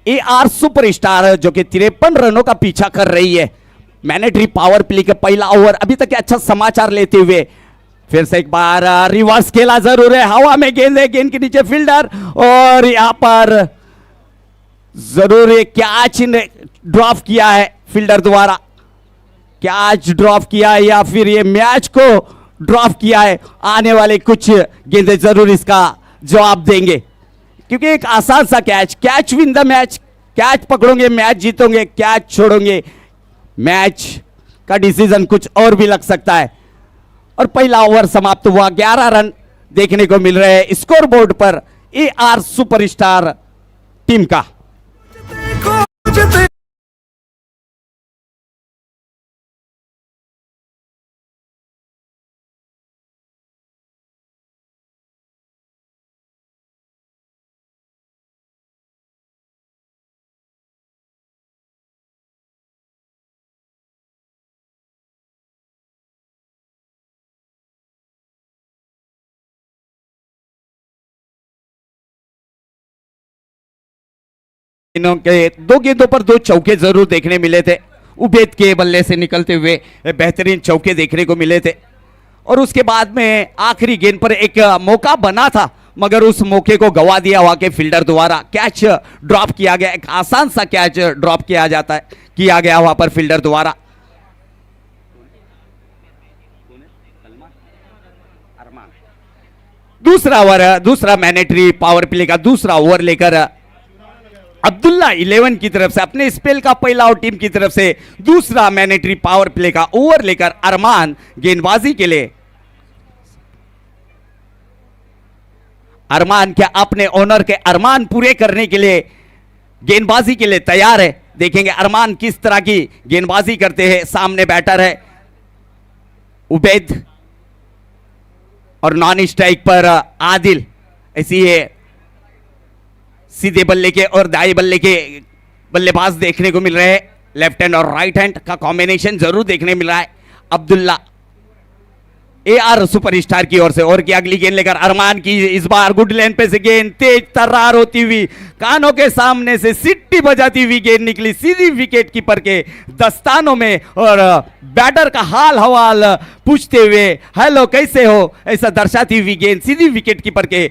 AR सुपरस्टार जो कि 53 रनों का पीछा कर रही है। मैंडेटरी पावर प्ले के पहला ओवर अभी तक के अच्छा समाचार लेते हुए फिर से एक बार रिवर्स खेला जरूर है, हवा में गेंद है, गेंद के नीचे फील्डर और यहां पर जरूर कैच ड्रॉप किया है फील्डर द्वारा। कैच ड्रॉप किया है या फिर ये मैच को ड्रॉप किया है, आने वाले कुछ गेंदें जरूर इसका जवाब देंगे क्योंकि एक आसान सा catch win the match, catch पकड़ोगे मैच जीतोगे, कैच छोड़ोगे मैच का डिसीजन कुछ और भी लग सकता है। और पहला ओवर समाप्त हुआ, 11 रन देखने को मिल रहे हैं स्कोर बोर्ड पर AR सुपरस्टार टीम का। इनों के 2 गेंदों पर 2 चौके जरूर देखने मिले थे। उबैद के बल्ले से निकलते हुए बेहतरीन चौके देखने को मिले थे और उसके बाद में आखिरी गेंद पर एक मौका बना था मगर उस मौके को गवा दिया वहां के फील्डर द्वारा। कैच ड्रॉप किया गया, एक आसान सा कैच ड्रॉप किया जाता है, किया गया वहां पर फील्डर द्वारा। दूसरा ओवर, दूसरा मैंडेटरी पावर प्ले का दूसरा ओवर लेकर अब्दुल्ला 11 की तरफ से अपने स्पेल का पहला और टीम की तरफ से दूसरा मैंडेटरी पावर प्ले का ओवर लेकर अरमान गेंदबाजी के लिए। अरमान क्या अपने ओनर के अरमान पूरे करने के लिए गेंदबाजी के लिए तैयार है। देखेंगे अरमान किस तरह की गेंदबाजी करते हैं। सामने बैटर है उबैद और नॉन स्ट्राइक पर आदिल। ऐसी है सीधे बल्ले के और दाएं बल्ले के बल्लेबाज देखने को मिल रहे हैं। लेफ्ट हैंड और राइट हैंड का कॉम्बिनेशन जरूर देखने मिल रहा है। अब्दुल्ला AR सुपरस्टार की ओर से, और की अगली गेंद लेकर अरमान की, इस बार गुड लेन पे से गेंद तेज तर्रार होती हुई कानों के सामने से सिट्टी बजाती हुई गेंद निकली सीधी विकेट कीपर के दस्तानों में, और बैटर का हाल हवाल पूछते हुए हेलो कैसे हो ऐसा दर्शाती हुई गेंद सीधी विकेट कीपर के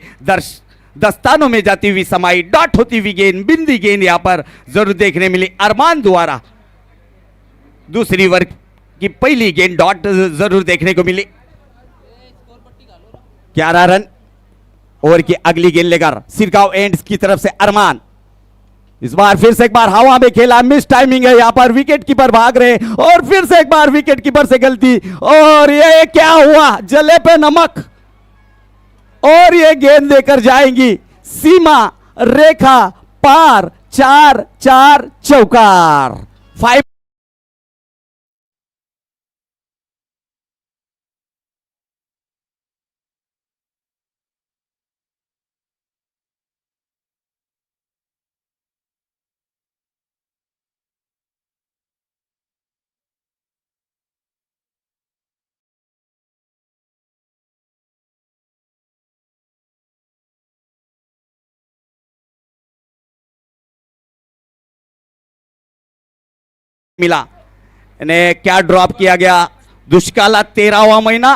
दस्तानों में जाती हुई समाई, डॉट होती हुई गेंद, बिंदी गेंद यहां पर जरूर देखने मिली अरमान द्वारा। दूसरी ओवर की पहली गेंद डॉट जरूर देखने को मिली। 11 रन। ओवर की अगली गेंद लेकर सिरगांव एंड्स की तरफ से अरमान, इस बार फिर से एक बार हवा में खेला, मिस टाइमिंग है यहां पर, विकेट कीपर भाग रहे, और फिर से एक बार विकेट कीपर से गलती, और ये क्या हुआ, जले पे नमक, और ये गेंद देकर जाएंगी सीमा रेखा पार, 4-4 चौकार। 5 मिला, यानी क्या ड्रॉप किया गया, दुष्काळात 13वां महिना,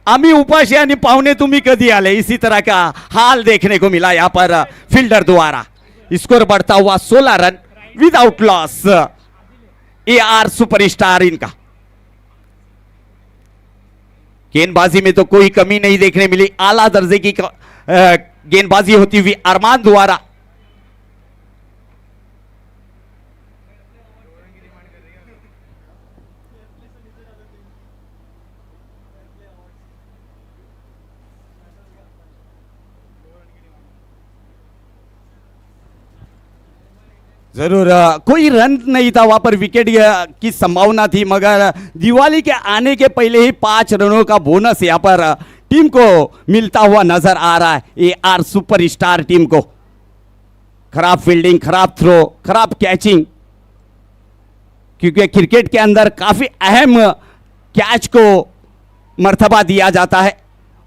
आम्ही उपाशी आणि पाहुणे तुम्ही कधी आले, इसी तरह का हाल देखने को मिला यहां पर फील्डर द्वारा। स्कोर बढ़ता हुआ 16 run without loss. AR superstar इनका गेंदबाजी में तो कोई कमी नहीं देखने मिली, आला दर्जे की गेंदबाजी होती हुई अरमान द्वारा। जरूर कोई रन नहीं था वहां पर, विकेट की संभावना थी, मगर दिवाली के आने के पहले ही 5 रनों का बोनस यहां पर टीम को मिलता हुआ नजर आ रहा है। AR सुपरस्टार टीम को खराब फील्डिंग, खराब थ्रो, खराब कैचिंग, क्योंकि क्रिकेट के अंदर काफी अहम कैच को मर्तबा दिया जाता है,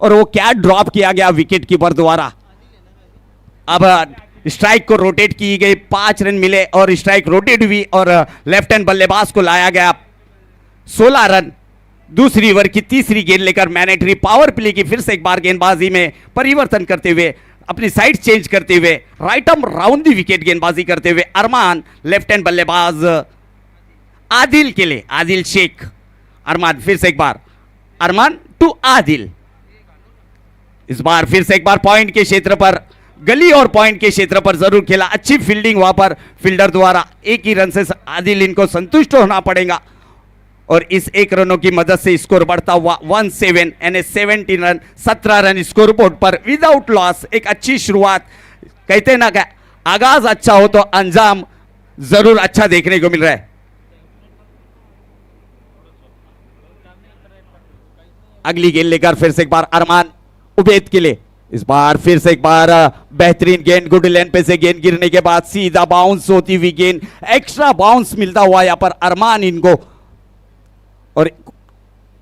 और वो कैच ड्रॉप किया गया विकेट कीपर द्वारा। अब स्ट्राइक को रोटेट की गई, 5 रन मिले और स्ट्राइक रोटेट हुई, और लेफ्ट हैंड बल्लेबाज को लाया गया 16 रन। दूसरी ओवर की तीसरी गेंद लेकर मैनेटरी पावर प्ले की फिर से एक बार गेंदबाजी में परिवर्तन करते हुए, अपनी साइड चेंज करते हुए, राइट आर्म राउंड दी विकेट गेंदबाजी करते हुए अरमान, लेफ्ट हैंड बल्लेबाज आदिल के लिए, आदिल शेख। अरमान फिर से एक बार, अरमान टू आदिल, इस बार फिर से एक बार पॉइंट के क्षेत्र पर, गली और पॉइंट के क्षेत्र पर जरूर खेला, अच्छी फील्डिंग वहां पर फील्डर द्वारा। एक ही रन से आदिल इनको संतुष्ट होना पड़ेगा, और इस 1 रनों की मदद से स्कोर बढ़ता हुआ 17 यानी 17 रन, 17 रन स्कोर बोर्ड पर विदाउट लॉस। एक अच्छी शुरुआत, कहते ना क्या, आगाज अच्छा हो तो अंजाम जरूर अच्छा देखने को मिल रहा है। अगली गेंद लेकर फिर से एक बार अरमान उबैद के लिए, इस बार फिर से एक बार बेहतरीन गेंद, गुड लेन पे से गेंद गिरने के बाद सीधा बाउंस होती हुई गेंद, एक्स्ट्रा बाउंस मिलता हुआ यहां पर अरमान इनको, और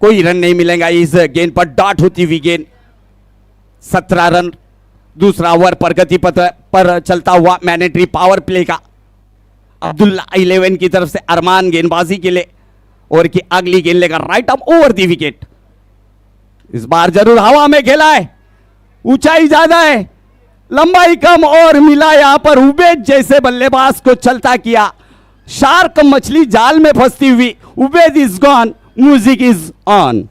कोई रन नहीं मिलेगा इस गेंद पर, डॉट होती हुई गेंद। 17 रन। दूसरा ओवर प्रगति पथ पर चलता हुआ मैनेटरी पावर प्ले का अब्दुल्ला 11 की तरफ से अरमान गेंदबाजी के लिए, और की अगली गेंद लेकर right arm over the wicket. इस बार जरूर हवा में खेला है, ऊंचाई ज्यादा है, लंबाई कम, और मिला यहां पर उबैद जैसे बल्लेबाज को चलता किया, शार्क मछली जाल में फंसती हुई। Ubaid is gone, music is on.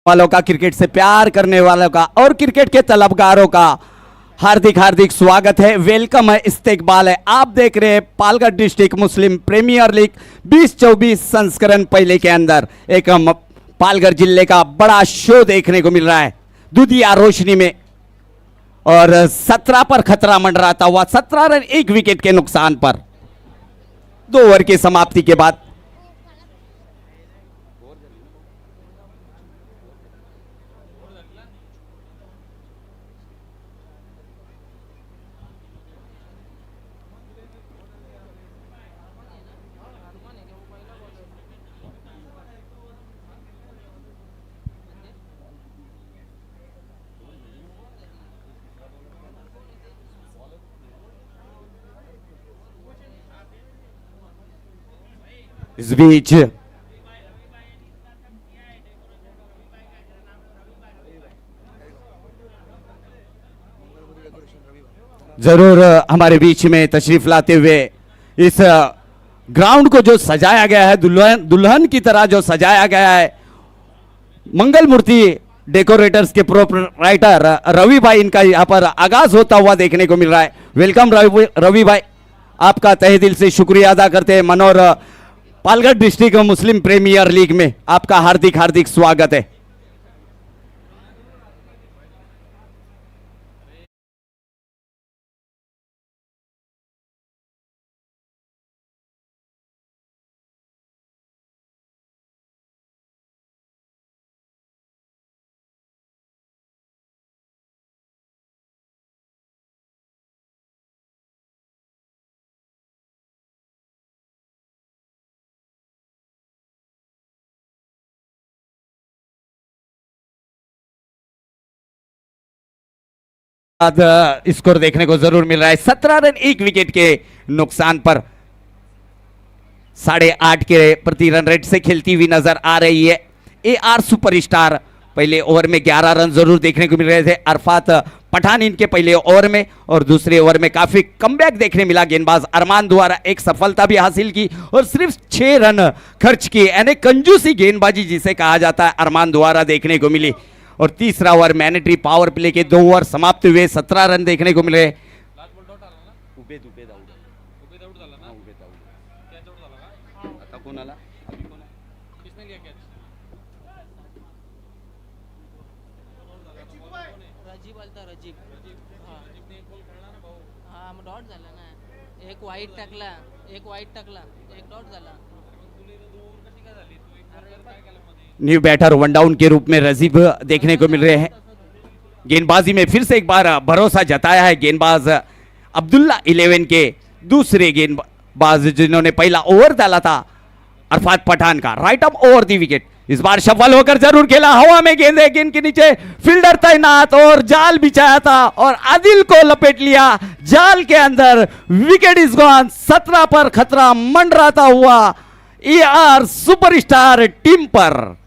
वालों का, क्रिकेट से प्यार करने वालों का, और क्रिकेट के तलबगारों का हार्दिक हार्दिक स्वागत है, वेलकम है, इस्तेकबाल है। आप देख रहे हैं पालघर डिस्ट्रिक्ट मुस्लिम प्रीमियर लीग 2024 संस्करण पहले के अंदर एक पालघर जिले का बड़ा शो देखने को मिल रहा है दुधिया रोशनी में। और 17 पर खतरा मंडराता हुआ 17 रन 1 विकेट के नुकसान पर 2 ओवर की समाप्ति के बाद इस बीच जरूर हमारे बीच में तशरीफ लाते हुए इस ग्राउंड को जो सजाया गया है, दुल्हन दुल्हन की तरह जो सजाया गया है, मंगल मूर्ति डेकोरेटर्स के प्रोपराइटर रवि भाई, इनका यहां पर आगाज होता हुआ देखने को मिल रहा है। वेलकम रवि भाई, आपका तहे दिल से शुक्रिया अदा करते हैं। मनोर पालघर डिस्ट्रिक्ट मुस्लिम प्रीमियर लीग में आपका हार्दिक हार्दिक स्वागत है। स्कोर देखने को जरूर मिल रहा है 17 रन 1 विकेट के नुकसान पर 8.5 के प्रति रन रेट से खेलती हुई नजर आ रही है। AR सुपरस्टार पहले ओवर में 11 रन जरूर देखने को मिल रहे थे। अरफात पठान इनके पहले ओवर में और दूसरे ओवर में काफी कमबैक देखने मिला। गेंदबाज अरमान द्वारा एक सफलता भी हासिल की और सिर्फ 6 रन खर्च किए, यानी कंजूसी गेंदबाजी जिसे कहा जाता है, अरमान द्वारा देखने को मिली। और तीसरा ओवर मैनेटरी पावर प्ले के 2 ओवर समाप्त हुए 17 रन देखने को मिले। डॉट झाला ना, एक वाईट टाकला, एक डॉट झाला। न्यू बैटर वन डाउन के रूप में रजीब देखने को मिल रहे हैं। गेंदबाजी में फिर से एक बार भरोसा जताया है गेंदबाज अब्दुल्ला 11 के दूसरे गेंदबाज जिन्होंने पहला ओवर डाला था, अरफात पठान का right up over the wicket. इस बार सफल होकर जरूर खेला, हवा में गेंद है, गेंद के नीचे फील्डर तैनात और जाल बिछाया था और आदिल को लपेट लिया जाल के अंदर। Wicket is gone. 17 पर खतरा मंडराता हुआ AR सुपरस्टार टीम पर।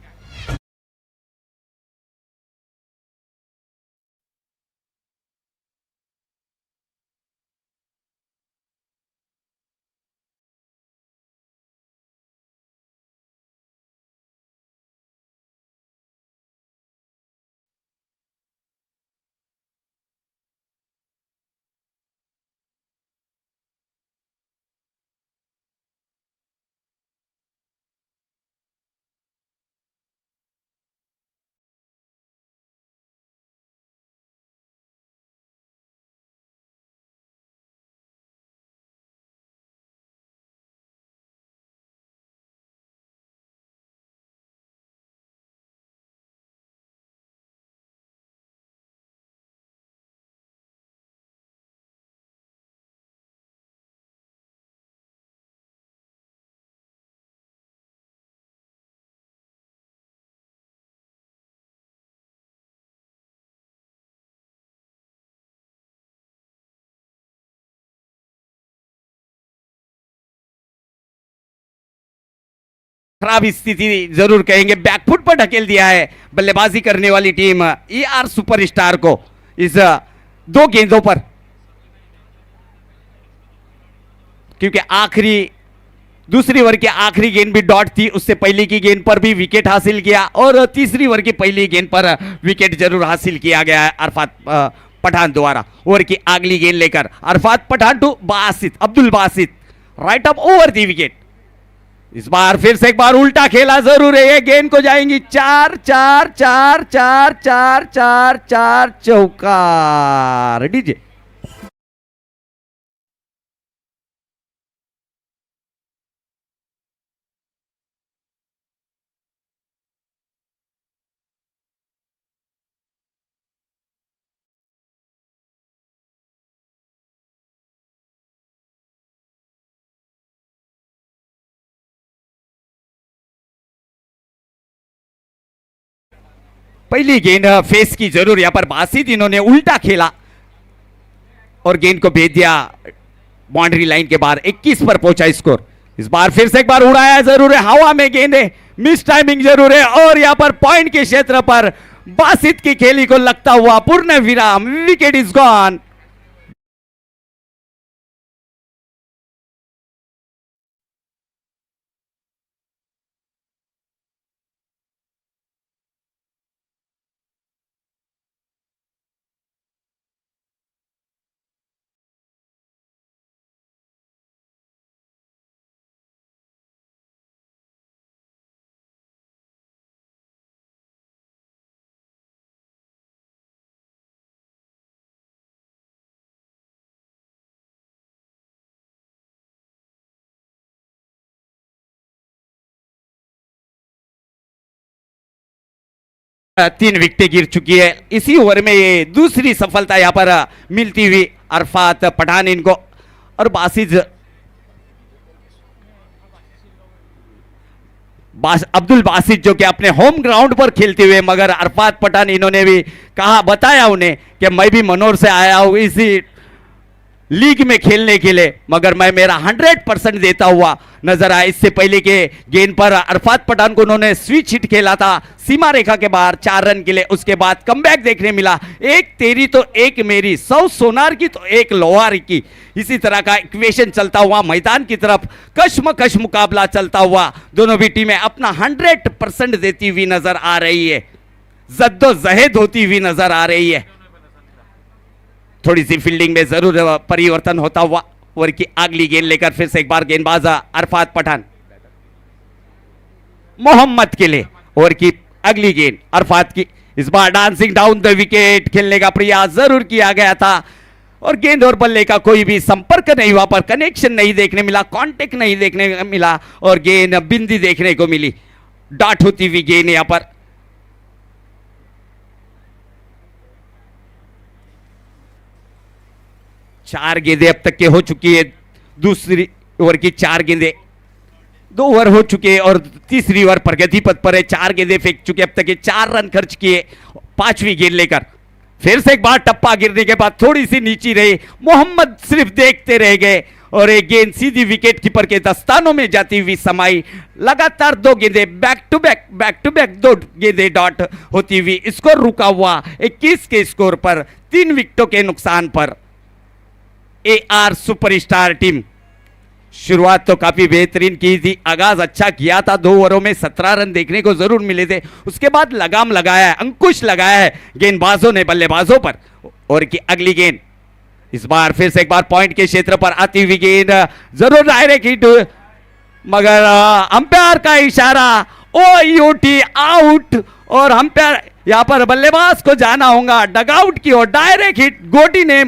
खराब स्थिति जरूर कहेंगे, बैकफुट पर ढकेल दिया है बल्लेबाजी करने वाली टीम AR सुपरस्टार को इस 2 गेंदों पर, क्योंकि आखिरी दूसरी ओवर की आखिरी गेंद भी डॉट थी, उससे पहले की गेंद पर भी विकेट हासिल किया और तीसरी ओवर की पहली गेंद पर विकेट जरूर हासिल किया गया है अरफात पठान द्वारा। ओवर की अगली गेंद लेकर Arafat Pathan to Basit, Abdul Basit, right up over the wicket. इस बार फिर से एक बार उल्टा खेला जरूर है, ये गेंद को जाएंगी 4 4 4 4 4 4 4 चौका। डीजे पहली गेंद फेस की जरूर, यहां पर बासित इन्होंने उल्टा खेला और गेंद को भेज दिया बाउंड्री लाइन के बाहर। 21 पर पहुंचा स्कोर। इस बार फिर से एक बार उड़ाया जरूर है, हवा में गेंद है, मिस टाइमिंग जरूर है और यहां पर पॉइंट के क्षेत्र पर बासित की खेली को लगता हुआ पूर्ण विराम। Wicket is gone. तीन विकेटें गिर चुकी है इसी ओवर में, ये दूसरी सफलता यहां पर मिलती हुई अरफात पठान इनको। और अब्दुल बासित जो कि अपने होम ग्राउंड पर खेलते हुए, मगर अरफात पठान इन्होंने भी कहा, बताया उन्हें कि मैं भी मनोर से आया हूं इसी लीग में खेलने के लिए, मगर मैं मेरा 100% देता हुआ नजर आया। इससे पहले के गेंद पर अरफात पठान को उन्होंने स्विच हिट खेला था सीमा रेखा के बाहर 4 रन के लिए। उसके बाद कमबैक देखने मिला, एक तेरी तो एक मेरी, 100 सोनार की तो एक लोहार की, इसी तरह का इक्वेशन चलता हुआ मैदान की तरफ कश्मकश मुकाबला चलता हुआ दोनों भी टीमें अपना 100% देती हुई नजर आ रही है, जद्दोजहद होती हुई नजर आ रही है। थोड़ी सी फील्डिंग में जरूर परिवर्तन होता हुआ। ओवर की अगली गेंद लेकर फिर से एक बार गेंदबाज अरफात पठान मोहम्मद के लिए। ओवर की अगली गेंद अरफात की, इस बार डांसिंग डाउन द विकेट खेलने का प्रयास जरूर किया गया था और गेंद और बल्ले का कोई भी संपर्क नहीं हुआ, पर कनेक्शन नहीं देखने मिला, कांटेक्ट नहीं देखने मिला और गेंद बिंदी देखने को मिली। डॉट होती हुई गेंद यहां पर। चार गेंदें अब तक के हो चुकी है, दूसरी ओवर की 4 गेंदें, 2 ओवर हो चुके हैं और तीसरी ओवर प्रगति पथ पर है। 4 गेंदें फेंक चुके अब तक के, 4 रन खर्च किए। 5वीं गेंद लेकर फिर से एक बार टप्पा गिरने के बाद थोड़ी सी नीची रही, मोहम्मद सिर्फ देखते रह गए और एक गेंद सीधी विकेट कीपर के दस्तानों में जाती हुई समाई। लगातार 2 गेंदें बैक टू बैक 2 गेंदें डॉट होती हुई, स्कोर रुका हुआ 21 के स्कोर पर 3 विकेटों के नुकसान पर। एआर सुपरस्टार टीम शुरुआत तो काफी बेहतरीन की थी, आगाज अच्छा किया था, 2 ओवरों में 17 रन देखने को जरूर मिले थे। उसके बाद लगाम लगाया है, अंकुश लगाया है गेंदबाजों ने बल्लेबाजों पर। और की अगली गेंद, इस बार फिर से एक बार पॉइंट के क्षेत्र पर आती हुई गेंद जरूर डायरेक्ट हिट, मगर अंपायर का इशारा, ओ यूटी आउट, और अंपायर यहां पर बल्लेबाज को जाना होगा डगआउट की ओर। डायरेक्ट हिट, गोटी ने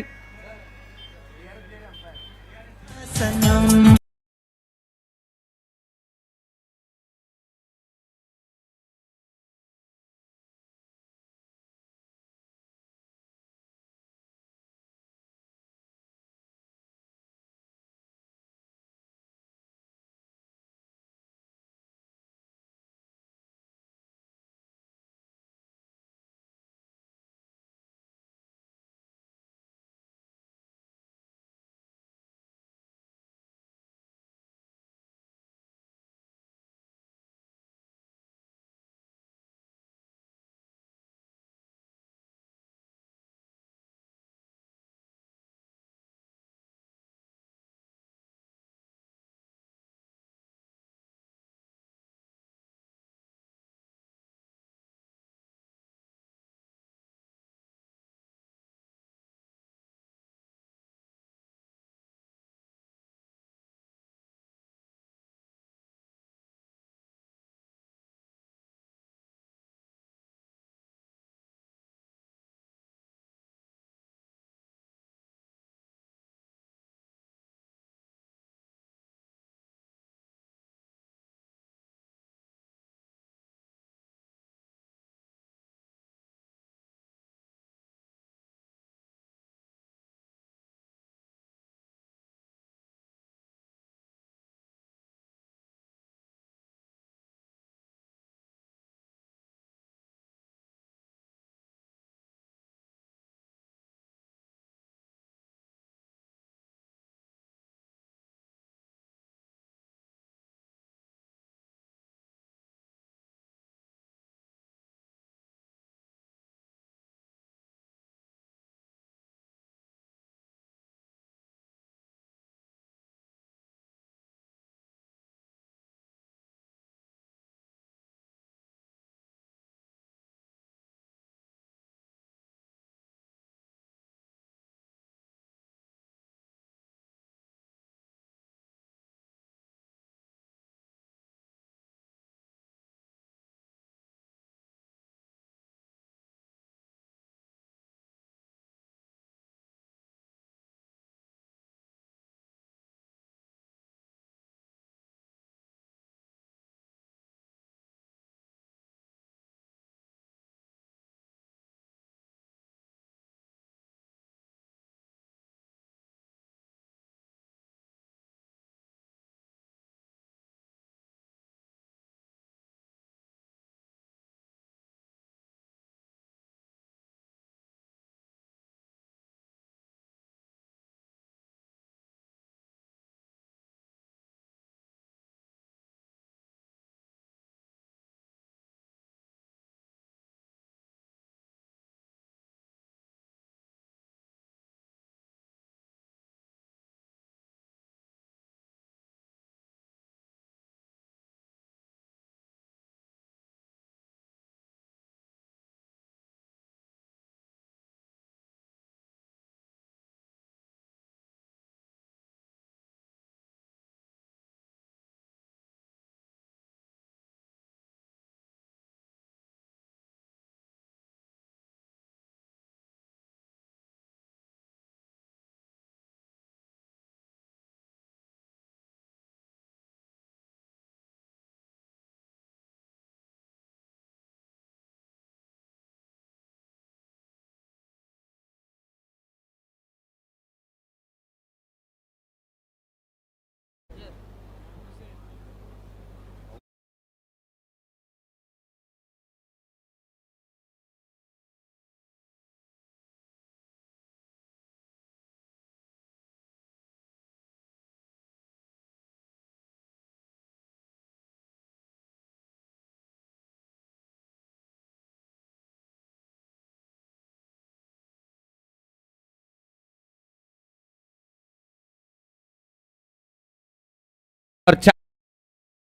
और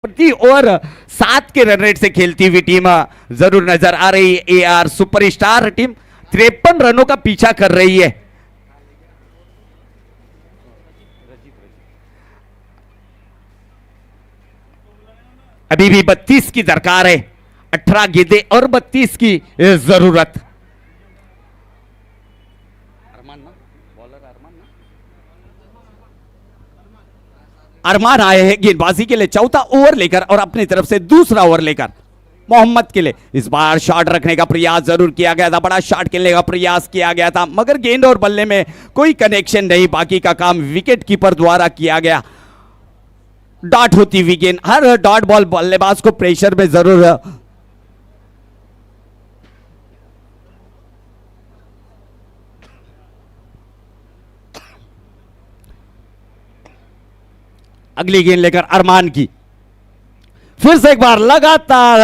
प्रति ओवर 7 के रन रेट से खेलती हुई टीम जरूर नजर आ रही है। एआर सुपरस्टार टीम 53 रनों का पीछा कर रही है। अभी भी 32 की दरकार है, 18 गेंदें और 32 की जरूरत। अरमान आए हैं गेंदबाजी के लिए चौथा ओवर लेकर और अपनी तरफ से दूसरा ओवर लेकर मोहम्मद के लिए इस बार शॉट रखने का प्रयास जरूर किया गया था, बड़ा शॉट खेलने का प्रयास किया गया था, मगर गेंद और बल्ले में कोई कनेक्शन नहीं। बाकी का काम विकेट कीपर द्वारा किया गया। डॉट होती हुई गेंद, हर डॉट बॉल बल्लेबाज को प्रेशर में जरूर अगली गेंद लेकर अरमान की फिर से एक बार लगातार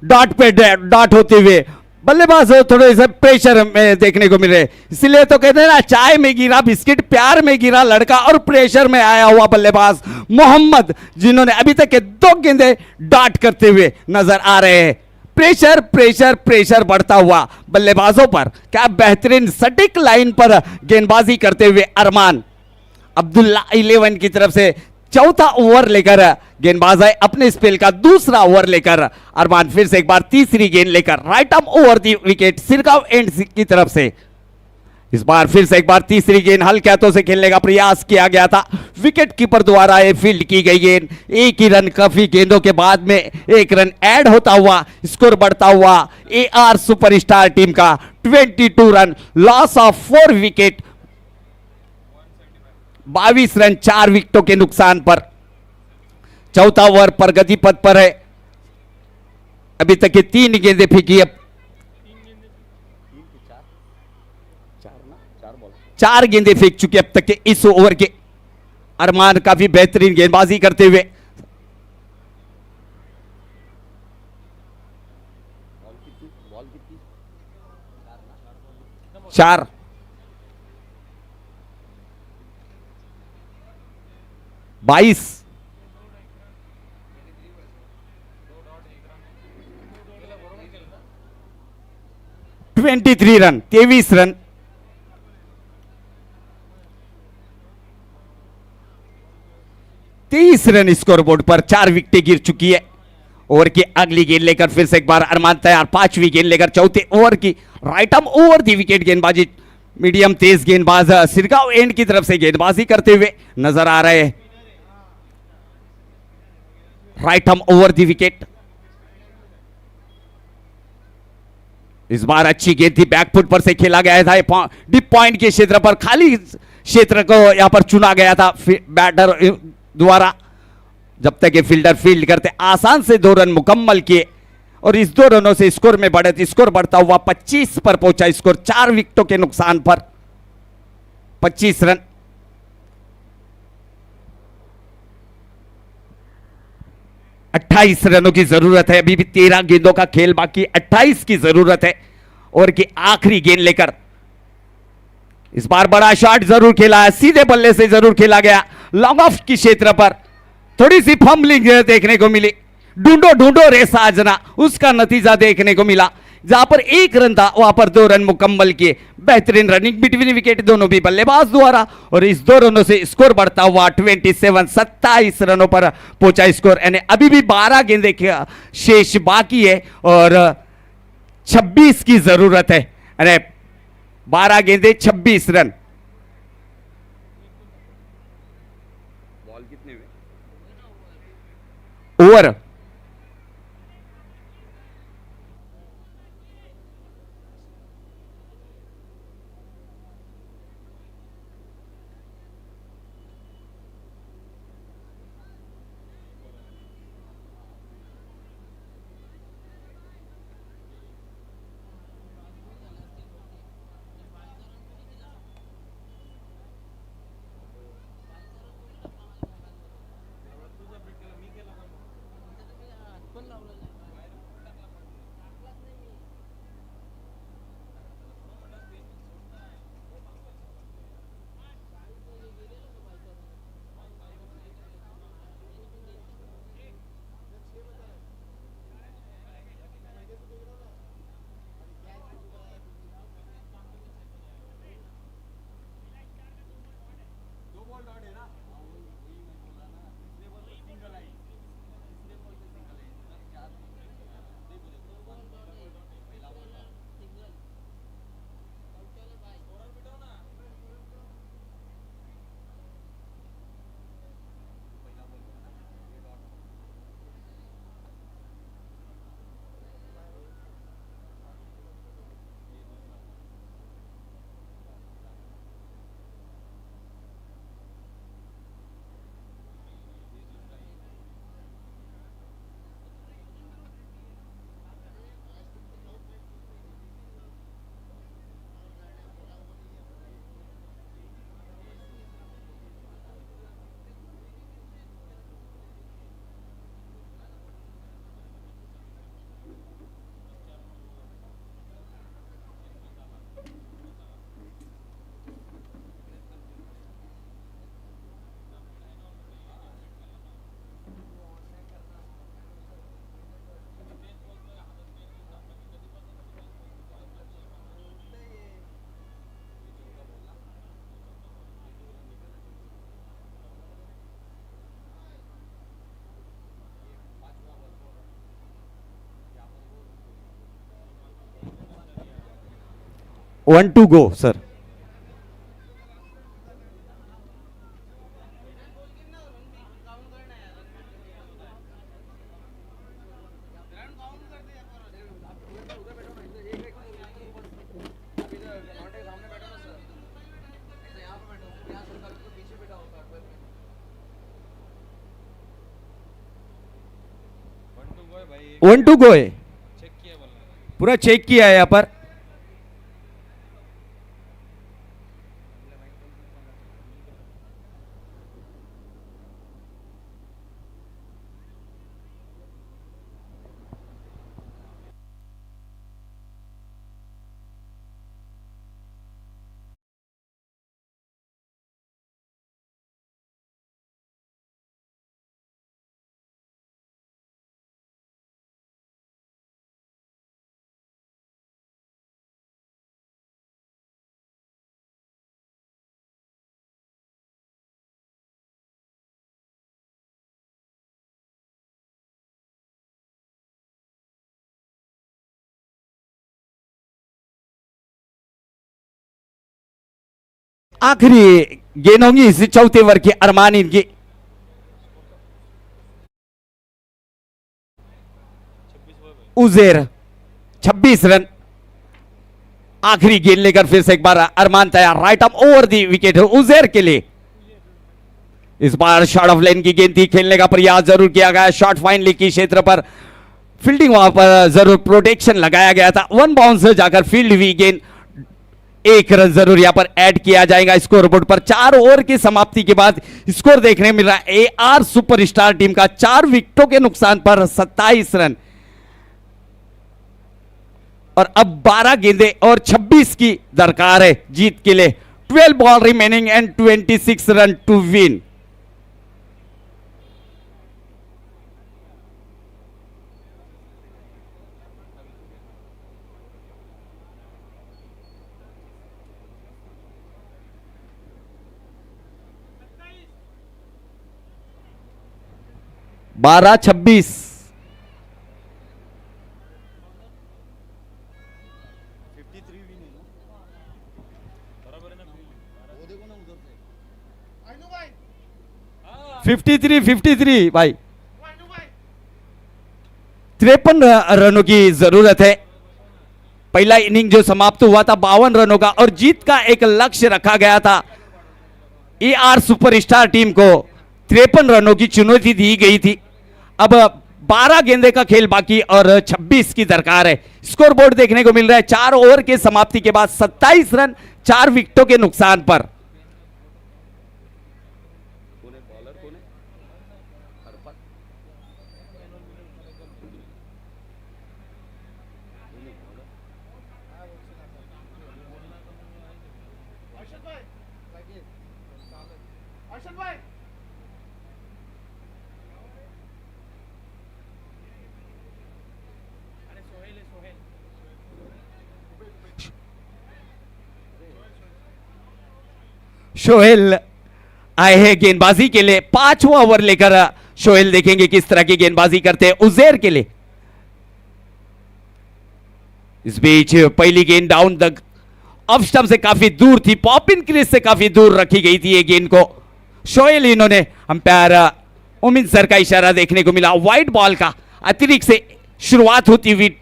डॉट पे डॉट होते हुए बल्लेबाज थोड़े से प्रेशर में देखने को मिल रहे, इसलिए तो कहते हैं ना, चाय में गिरा बिस्किट, प्यार में गिरा लड़का, और प्रेशर में आया हुआ बल्लेबाज मोहम्मद, जिन्होंने अभी तक के 2 गेंदें डॉट करते हुए नजर आ रहे हैं। प्रेशर प्रेशर प्रेशर बढ़ता हुआ बल्लेबाजों पर। क्या बेहतरीन सटीक लाइन पर गेंदबाजी करते हुए अरमान। अब्दुल्ला 11 की तरफ से चौथा ओवर लेकर गेंदबाज है, अपने स्पेल का दूसरा ओवर लेकर अरमान फिर से एक बार तीसरी गेंद लेकर right arm over the wicket Sirgaon end की तरफ से। इस बार फिर से एक बार तीसरी गेंद हल्के हाथों से खेलने का प्रयास किया गया था, विकेट कीपर द्वारा ये फील्ड की गई गेंद। एक ही रन, काफी गेंदों के बाद में एक रन ऐड होता हुआ स्कोर बढ़ता हुआ एआर सुपरस्टार टीम का 22 run, loss of 4 wicket, 22 run 4 विकेटों के नुकसान पर। चौथा ओवर प्रगति पथ पर है, अभी तक के 3 गेंदें फेंकी, अब 4 गेंदें फेंक चुके अब तक के इस ओवर के। अरमान काफी बेहतरीन गेंदबाजी करते हुए चार 22 23 run, 23 run, 23 run score board पर। 4 विकेटें गिर चुकी है। ओवर की अगली गेंद लेकर फिर से एक बार अरमान तैयार, 5वीं गेंद लेकर चौथे ओवर की right arm over the wicket गेंदबाजी। मीडियम तेज गेंदबाज सिरगांव एंड की तरफ से गेंदबाजी करते हुए नजर आ रहे हैं। Right arm over the wicket. इस बार अच्छी गेंद थी, बैकफुट पर से खेला गया था, डीप पॉइंट के क्षेत्र पर, खाली क्षेत्र को यहां पर चुना गया था बैटर द्वारा। जब तक ये फील्डर फील्ड करते आसान से 2 रन मुकम्मल किए और इस 2 रनों से स्कोर में बढ़े, स्कोर बढ़ता हुआ 25 पर पहुंचा। स्कोर 4 विकेटों के नुकसान पर 25 रन। अट्ठाईस रनों की जरूरत है, अभी भी 13 गेंदों का खेल बाकी, 28 की जरूरत है। और की आखिरी गेंद लेकर इस बार बड़ा शॉट जरूर खेला है, सीधे बल्ले से जरूर खेला गया, लॉन्ग ऑफ की क्षेत्र पर थोड़ी सी फंबलिंग देखने को मिली। ढूंढो ढूंढो रे साजना, उसका नतीजा देखने को मिला। जहां पर 1 रन था वहां पर 2 रन मुकम्मल किए। बेहतरीन रनिंग बिटवीन विकेट दोनों भी बल्लेबाज द्वारा, और इस 2 रनों से स्कोर बढ़ता हुआ 27 रनों पर पहुंचा स्कोर। यानी अभी भी 12 गेंदें शेष बाकी है और 26 की जरूरत है। यानी 12 गेंदें 26 रन। बॉल कितने हुए? Over 1 to go sir. One to go है, पूरा चेक किया है यहां पर। आखिरी गेंद होंगी इस चौथे ओवर की, अरमान इनकी। उजेर 26 रन। आखिरी गेंद लेकर फिर से एक बार अरमान तैयार, right arm over the wicket है उजेर के लिए। इस बार शॉर्ट ऑफ लाइन की गेंद थी, खेलने का प्रयास जरूर किया गया, शॉर्ट फाइन लीग की क्षेत्र पर फील्डिंग वहां पर जरूर प्रोटेक्शन लगाया गया था। वन बाउंस जाकर फील्ड हुई गेंद, 1 रन जरूर यहां पर ऐड किया जाएगा स्कोर बोर्ड पर। 4 ओवर की समाप्ति के बाद स्कोर देखने मिल रहा है AR सुपरस्टार टीम का 4 विकेटों के नुकसान पर 27 रन। और अब 12 गेंदें और 26 की दरकार है जीत के लिए। 12 ball remaining and 26 run to win. बारह 26। फिफ्टी थ्री भाई, 53 रनों की जरूरत है। पहला इनिंग जो समाप्त हुआ था 52 रनों का, और जीत का एक लक्ष्य रखा गया था। AR सुपरस्टार टीम को 53 रनों की चुनौती दी गई थी। अब 12 गेंदे का खेल बाकी और 26 की दरकार है। स्कोर बोर्ड देखने को मिल रहा है 4 ओवर के समाप्ति के बाद 27 रन 4 विकेटों के नुकसान पर। सोहेल आए हैं गेंदबाजी के लिए, 5वां ओवर लेकर सोहेल देखेंगे किस तरह की गेंदबाजी करते हैं उजेर के लिए। इस बीच पहली गेंद डाउन द ऑफ स्टंप से काफी दूर थी, पॉपिन क्रीज से काफी दूर रखी गई थी ये गेंद को। सोहेल इन्होंने अंपायर उमिन सर का इशारा देखने को मिला। वाइड बॉल का अतिरिक्त से शुरुआत होती हुई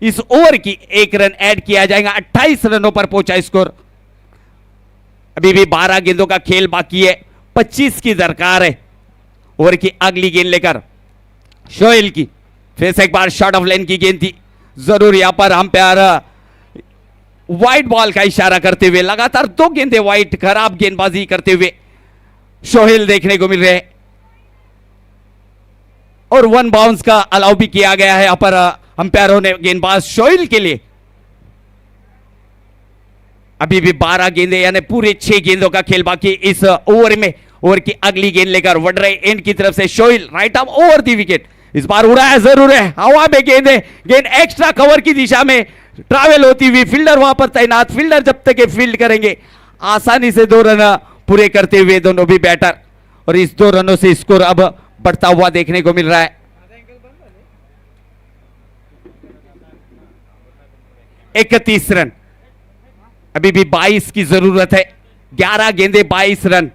इस ओवर की 1 रन ऐड किया जाएगा। 28 रनों पर पहुंचा स्कोर। अभी भी 12 गेंदों का खेल बाकी है, 25 की दरकार है। ओवर की अगली गेंद लेकर सोहेल की फिर से एक बार शॉर्ट ऑफ लाइन की गेंद थी, जरूर यहां पर अंपायर वाइड बॉल का इशारा करते हुए लगातार 2 गेंदें वाइड खराब गेंदबाजी करते हुए सोहेल देखने को मिल रहे हैं। और 1 बाउंस का अलाउ भी किया गया है यहां पर अंपायरों ने गेंदबाज सोहेल के लिए। अभी भी 12 गेंदे यानी पूरे 6 गेंदों का खेल बाकी इस ओवर में। ओवर की अगली गेंद लेकर वडरे एंड की तरफ से Sohail right arm over the wicket. इस बार उड़ाया जरूर है, हवा में गेंद है, गेंद एक्स्ट्रा कवर की दिशा में ट्रैवल होती हुई, फील्डर वहां पर तैनात, फील्डर जब तक फील्ड करेंगे आसानी से 2 रन पूरे करते हुए दोनों भी बैटर। और इस 2 रनों से स्कोर अब बढ़ता हुआ देखने को मिल रहा है। 31 रन। अभी भी 22 की जरूरत है, 11 गेंदे 22 रन।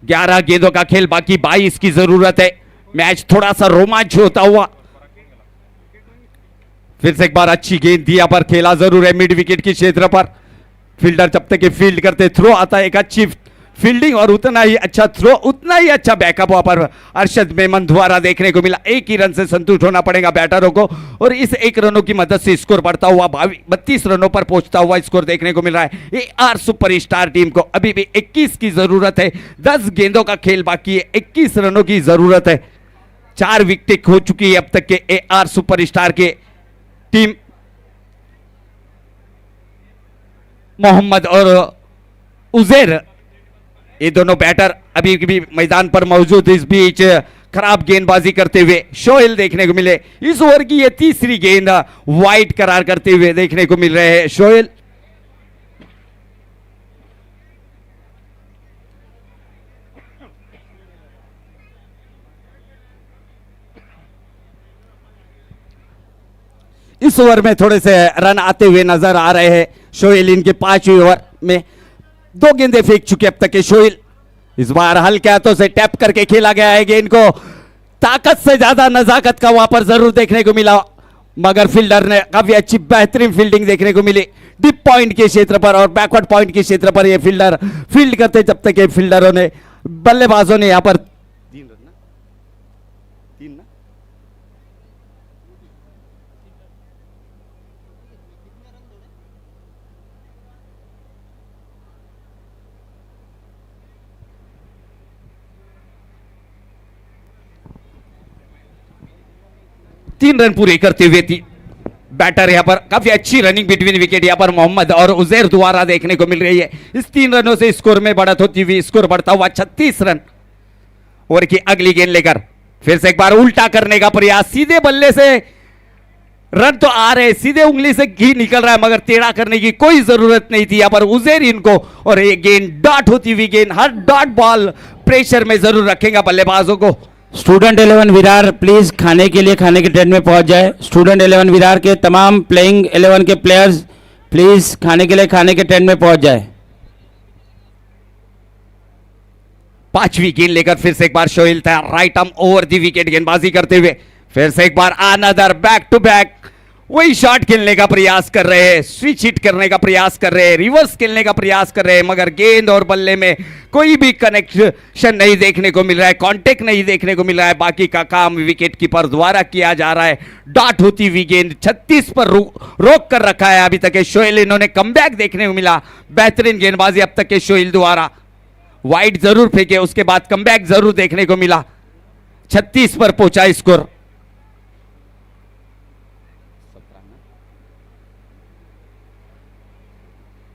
11 गेंदों का खेल बाकी, 22 की जरूरत है। मैच थोड़ा सा रोमांच होता हुआ। फिर से एक बार अच्छी गेंद दिया पर खेला जरूर है मिड विकेट के क्षेत्र पर। फील्डर जब तक फील्ड करते थ्रो आता है, एक अच्छी फील्डिंग और उतना ही अच्छा थ्रो, उतना ही अच्छा बैकअप वहां पर अरशद मेमन द्वारा देखने को मिला। एक ही रन से संतुष्ट होना पड़ेगा बैटरों को और इस एक रनों की मदद से स्कोर बढ़ता हुआ 32 रनों पर पहुंचता हुआ स्कोर देखने को मिल रहा है। एआर सुपरस्टार टीम को अभी भी 21 की जरूरत है। 10 गेंदों का खेल बाकी है, 21 रनों की जरूरत है। 4 विकेट हो चुकी है अब तक के एआर सुपरस्टार के टीम। मोहम्मद और उजैर, ये दोनों बैटर अभी भी मैदान पर मौजूद। इस बीच खराब गेंदबाजी करते हुए शोएल देखने को मिले। इस ओवर की ये तीसरी गेंद वाइड करार करते हुए देखने को मिल रहे हैं शोएल। इस ओवर में थोड़े से रन आते हुए नजर आ रहे हैं शोएल। इनके 5वें ओवर में 2 गेंदे फेंक चुके अब तक के शोएल। इस बार हल्के हाथों से टैप करके खेला गया है गेंद को। ताकत से ज्यादा नजाकत का वहां पर जरूर देखने को मिला, मगर फील्डर ने काफी अच्छी बेहतरीन फील्डिंग देखने को मिली डिप पॉइंट के क्षेत्र पर और बैकवर्ड पॉइंट के क्षेत्र पर। ये फील्डर फील्ड करते जब तक ये फील्डरों ने, बल्लेबाजों ने यहां पर 3 रन पूरे करते हुए थी बैटर। यहां पर काफी अच्छी रनिंग बिटवीन विकेट यहां पर मोहम्मद और उजैर द्वारा देखने को मिल रही है। इस 3 रनों से स्कोर में बढ़त होती हुई स्कोर बढ़ता हुआ 36 रन। ओवर की अगली गेंद लेकर फिर से एक बार उल्टा करने का प्रयास। सीधे बल्ले से रन तो आ रहे, सीधे उंगली से घी निकल रहा है, मगर टेढ़ा करने की कोई जरूरत नहीं थी यहां पर उजैर इनको। और ये गेंद डॉट होती हुई गेंद, हर डॉट बॉल प्रेशर में जरूर रखेगा बल्लेबाजों को। स्टूडेंट 11 विरार प्लीज खाने के लिए खाने के टेंट में पहुंच जाए। स्टूडेंट 11 विरार के तमाम प्लेइंग 11 के प्लेयर्स प्लीज खाने के लिए खाने के टेंट में पहुंच जाए। 5वीं गेंद लेकर फिर से एक बार शोएल तैयार, right arm over the wicket गेंदबाजी करते हुए। फिर से एक बार अनदर बैक टू बैक वही शॉट खेलने का प्रयास कर रहे हैं, स्विच हिट करने का प्रयास कर रहे हैं, रिवर्स खेलने का प्रयास कर रहे हैं, मगर गेंद और बल्ले में कोई भी कनेक्शन नहीं देखने को मिल रहा है, कांटेक्ट नहीं देखने को मिल रहा है। बाकी का काम विकेट कीपर द्वारा किया जा रहा है। डॉट होती हुई गेंद 36 पर रोक कर रखा है अभी तक के शोएल। इन्होंने कमबैक देखने को मिला, बेहतरीन गेंदबाजी अब तक के शोएल द्वारा। वाइड जरूर फेंके, उसके बाद कमबैक जरूर देखने को मिला। 36 पर पहुंचा स्कोर।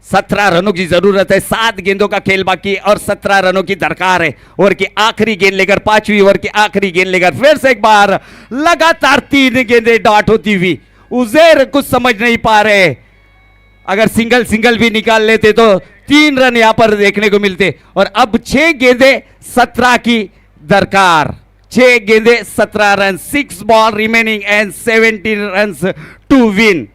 17 रनों की जरूरत है, 7 गेंदों का खेल बाकी और 17 रनों की दरकार है। ओवर की आखिरी गेंद लेकर, 5वीं ओवर की आखिरी गेंद लेकर फिर से एक बार लगातार 3 गेंदें डॉट होती हुई। उजैर कुछ समझ नहीं पा रहे, अगर सिंगल सिंगल भी निकाल लेते तो 3 रन यहां पर देखने को मिलते। और अब 6 गेंदें 17 की दरकार, 6 गेंदें 17 रन, 6 ball remaining and 17 run to win.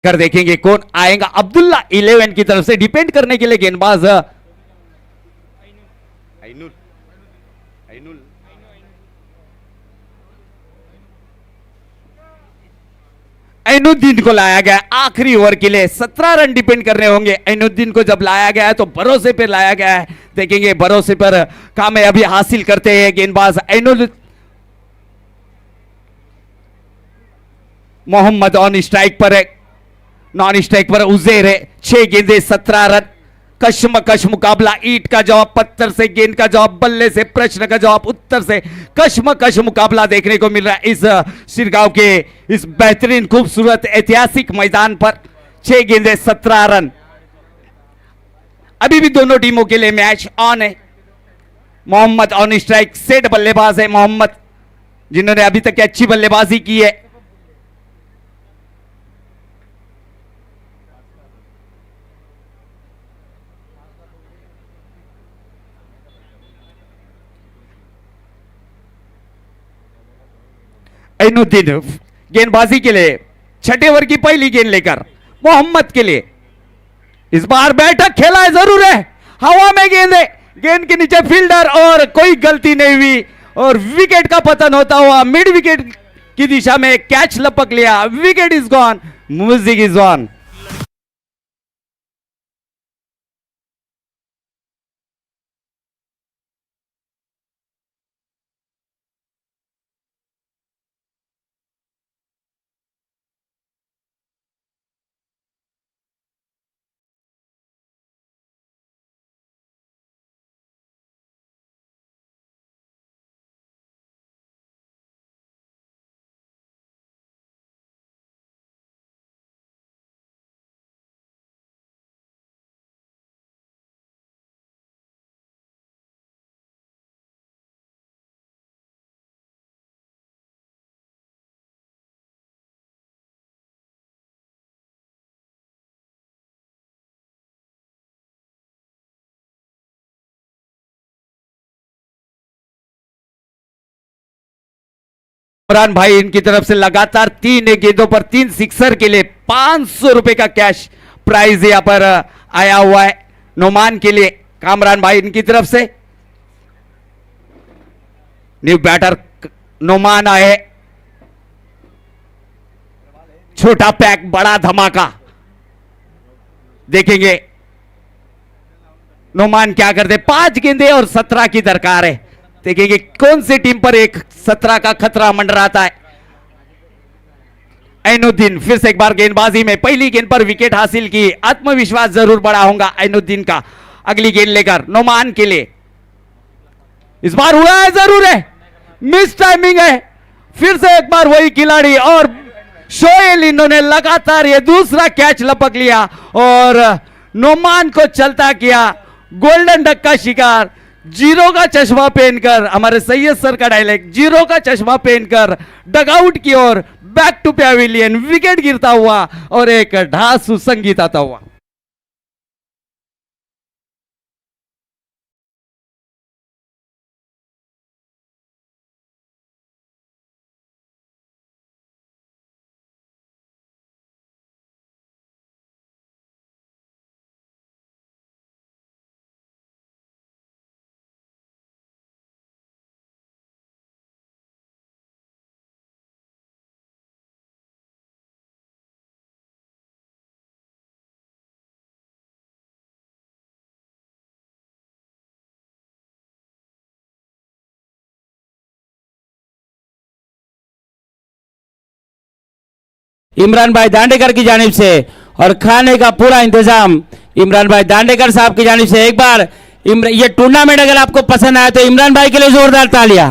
कर देखेंगे कौन आएगा। अब्दुल्ला 11 की तरफ से डिपेंड करने के लिए गेंदबाज ऐनुद्दीन को लाया गया आखिरी ओवर के लिए। 17 रन डिपेंड करने होंगे। ऐनुद्दीन को जब लाया गया है तो भरोसे पर लाया गया है। देखेंगे भरोसे पर कामयाबी हासिल करते हैं गेंदबाज ऐनुद्दीन। मोहम्मद ऑन स्ट्राइक पर है, नॉन स्ट्राइक पर उजेर है। 6 गेंदे 17 रन। कश्मकश मुकाबला, ईंट का जवाब पत्थर से, गेंद का जवाब बल्ले से, प्रश्न का जवाब उत्तर से, कश्मकश मुकाबला देखने को मिल रहा है इस सिरगांव के इस बेहतरीन खूबसूरत ऐतिहासिक मैदान पर। 6 गेंदे 17 रन। अभी भी दोनों टीमों के लिए मैच ऑन है। मोहम्मद ऑन स्ट्राइक, सेट बल्लेबाज है मोहम्मद, जिन्होंने अभी तक अच्छी बल्लेबाजी की है। ऐनुद्दीन गेंदबाजी के लिए छठे ओवर की पहली गेंद लेकर मोहम्मद के लिए। इस बार बैठक खेला है जरूर है, हवा में गेंद है, गेंद के नीचे फील्डर और कोई गलती नहीं हुई और विकेट का पतन होता हुआ मिड विकेट की दिशा में कैच लपक लिया। Wicket is gone, music is on. Imran भाई इनकी तरफ से लगातार 3 गेंदों पर 3 सिक्सर के लिए 500 रुपए का कैश प्राइज यहां पर आया हुआ है नोमान के लिए। कामरान भाई इनकी तरफ से न्यू बैटर नोमान आए। छोटा पैक बड़ा धमाका, देखेंगे नोमान क्या करते। 5 गेंदे और 17 की दरकार है, देखेंगे कौन सी टीम पर एक 17 का खतरा मंडराता है। ऐनुद्दीन फिर से एक बार गेंदबाजी में पहली गेंद पर विकेट हासिल की, आत्मविश्वास जरूर बड़ा होगा ऐनुद्दीन का। अगली गेंद लेकर नोमान के लिए, इस बार उड़ा है जरूर है, मिस टाइमिंग है। फिर से एक बार वही खिलाड़ी और शोएल, इन्होंने लगातार ये दूसरा कैच लपक लिया और नोमान को चलता किया। गोल्डन डक का शिकार, जीरो का चश्मा पहनकर, हमारे सैयद सर का डायलॉग, जीरो का चश्मा पहनकर डगआउट की ओर बैक टू पैविलियन, विकेट गिरता हुआ और एक ढासु संगीत आता हुआ। इमरान भाई दांडेकर की जानिब से और खाने का पूरा इंतजाम इमरान भाई दांडेकर साहब की जानिब से। एक बार ये टूर्नामेंट अगर आपको पसंद आया तो इमरान भाई के लिए जोरदार तालियां।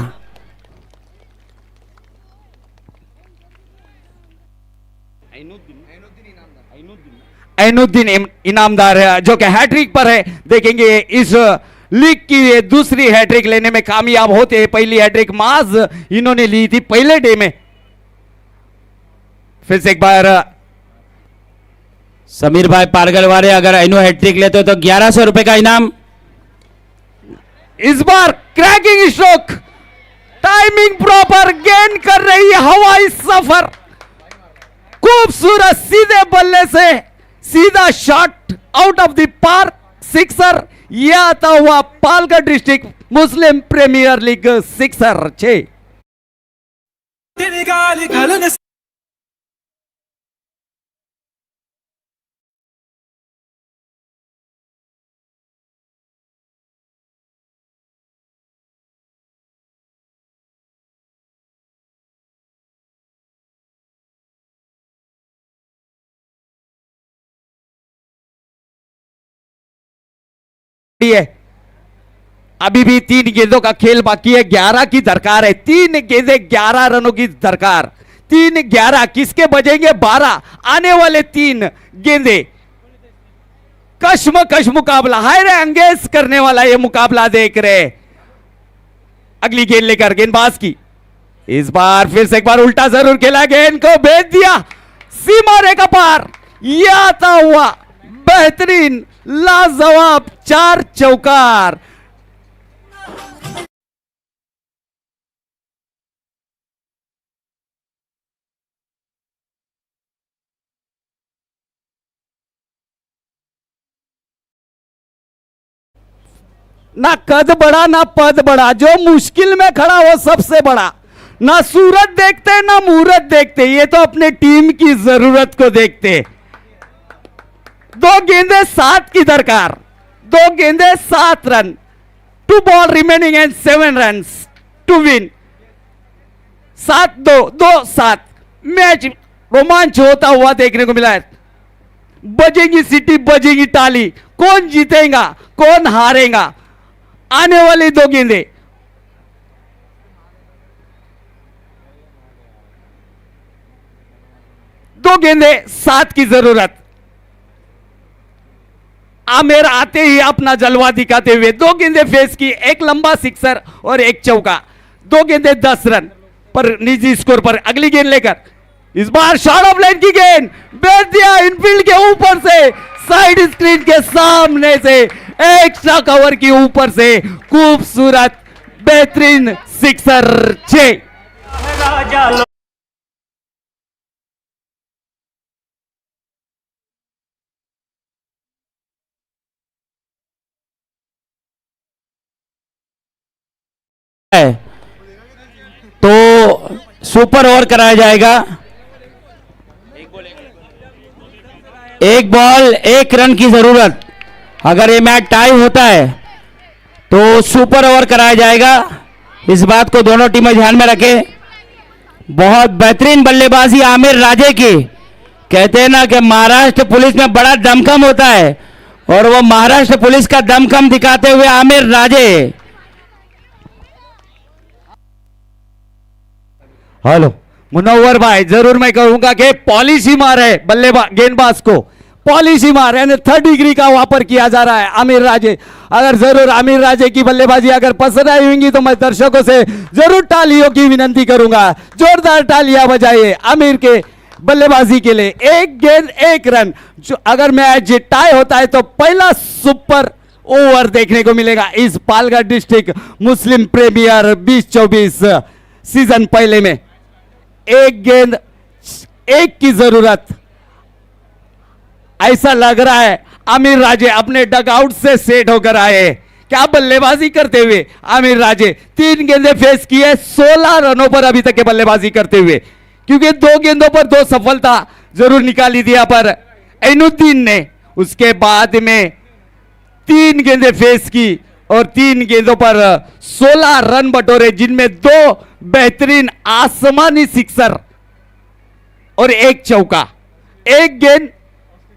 ऐनुद्दीन इनामदार है जो कि हैट्रिक पर है। देखेंगे इस लीग की ये दूसरी हैट्रिक लेने में कामयाब होते हैं। पहली हैट्रिक माज इन्होंने ली थी पहले डे में। फिर से एक बार समीर भाई पारगल वाले अगर इनो हैट्रिक लेते तो 1100 रुपए का इनाम। इस बार क्रैकिंग स्ट्रोक, टाइमिंग प्रॉपर, गेंद कर रही है हवाई सफर, खूबसूरत सीधे बल्ले से सीधा shot out of the park, sixer. यह आता हुआ पालघर डिस्ट्रिक्ट मुस्लिम प्रीमियर लीग सिक्सर 6। है। अभी भी 3 गेंदों का खेल बाकी है, 11 की दरकार है। 3 गेंदें 11 रनों की दरकार। 3-11 किसके बजेंगे? 12 आने वाले 3 गेंदे। कश्मकश मुकाबला, हाय रे अंगेज करने वाला ये मुकाबला देख रहे। अगली गेंद लेकर गेंदबाज की, इस बार फिर से एक बार उल्टा जरूर खेला, गेंद को भेज दिया सीमा रेखा पार। यह आता हुआ बेहतरीन लाजवाब 4 चौकार। ना कद बड़ा ना पद बड़ा, जो मुश्किल में खड़ा वो सबसे बड़ा। ना सूरत देखते ना मुहूर्त देखते, ये तो अपने टीम की जरूरत को देखते। 2 गेंदे 7 की दरकार, 2 गेंदे 7 रन, 2 ball remaining and 7 run to win. 7-2, 2-7 match रोमांच होता हुआ देखने को मिला है। बजेगी सीटी, बजेगी ताली, कौन जीतेगा कौन हारेगा। आने वाली 2 गेंदे, दो गेंदे 7 की जरूरत। आमिर आते ही अपना जलवा दिखाते हुए 2 गेंदे फेस की, एक लंबा सिक्सर और एक चौका। 2 गेंदे 10 रन पर निजी स्कोर पर। अगली गेंद लेकर, इस बार शॉर्ट ऑफ लाइन की गेंद भेज दिया इनफील्ड के ऊपर से, साइड स्क्रीन के सामने से, एक्स्ट्रा कवर की ऊपर से खूबसूरत बेहतरीन सिक्सर 6। है तो सुपर ओवर कराया जाएगा। 1 बॉल 1 रन की जरूरत। अगर ये मैच टाई होता है तो सुपर ओवर कराया जाएगा। इस बात को दोनों टीमें ध्यान में रखें। बहुत बेहतरीन बल्लेबाजी आमिर राजे की। कहते हैं ना कि महाराष्ट्र पुलिस में बड़ा दमखम होता है, और वो महाराष्ट्र पुलिस का दमखम दिखाते हुए आमिर राजे। हेलो मुनव्वर भाई, जरूर मैं कहूंगा कि पॉलिसी मारे बल्लेबाज गेंदबाज को, पॉलिसी मार यानी 3rd डिग्री का वापर किया जा रहा है आमिर राजे। अगर जरूर आमिर राजे की बल्लेबाजी अगर पसंद आई होंगी तो मैं दर्शकों से जरूर तालियों की विनंती करूंगा। जोरदार तालियां बजाइए आमिर के बल्लेबाजी के लिए। 1 गेंद 1 रन। जो अगर मैच टाई होता है तो पहला सुपर ओवर देखने को मिलेगा इस पालघर डिस्ट्रिक्ट मुस्लिम प्रीमियर 2024 सीजन पहले में। 1 गेंद 1 की जरूरत। ऐसा लग रहा है आमिर राजे अपने डगआउट से सेट होकर आए। क्या बल्लेबाजी करते हुए आमिर राजे। 3 गेंदें फेस की है, 16 रनों पर अभी तक के बल्लेबाजी करते हुए, क्योंकि 2 गेंदों पर 2 सफलता जरूर निकाली थी यहां पर ऐनुद्दीन ने। उसके बाद में 3 गेंदें फेस की और 3 गेंदों पर 16 रन बटोरे, जिनमें 2 बेहतरीन आसमानी सिक्सर और 1 चौका। 1 गेंद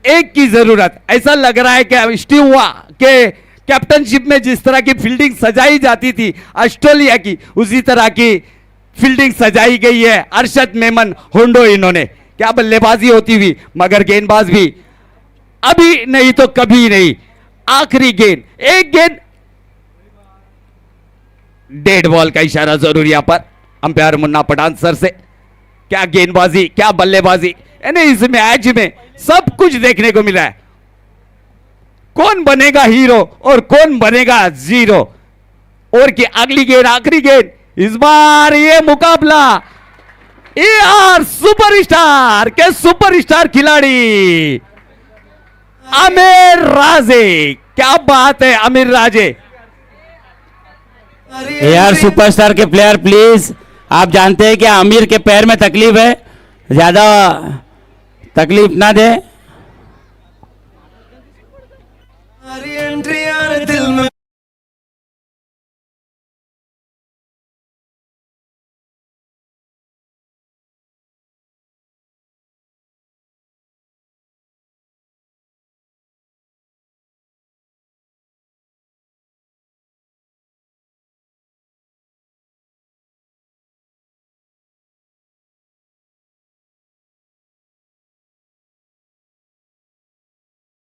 1 की जरूरत। ऐसा लग रहा है कि स्टीव वा के कैप्टनशिप में जिस तरह की फील्डिंग सजाई जाती थी ऑस्ट्रेलिया की, उसी तरह की फील्डिंग सजाई गई है अरशद मेमन होंडो। इन्होंने क्या बल्लेबाजी होती हुई, मगर गेंदबाज भी अभी नहीं तो कभी नहीं। आखिरी गेंद 1 गेंद, डेड बॉल का इशारा जरूर यहां पर अंपायर मुन्ना पठान सर से। क्या गेंदबाजी, क्या बल्लेबाजी, यानी इस मैच में सब कुछ देखने को मिला है। कौन बनेगा हीरो और कौन बनेगा जीरो। और की अगली गेंद, आखिरी गेंद। इस बार ये मुकाबला यार सुपरस्टार के सुपरस्टार खिलाड़ी आमिर राजे। क्या बात है आमिर राजे। यार सुपरस्टार के प्लेयर प्लीज, आप जानते हैं कि आमिर के पैर में तकलीफ है, ज्यादा तकलीफ ना दे।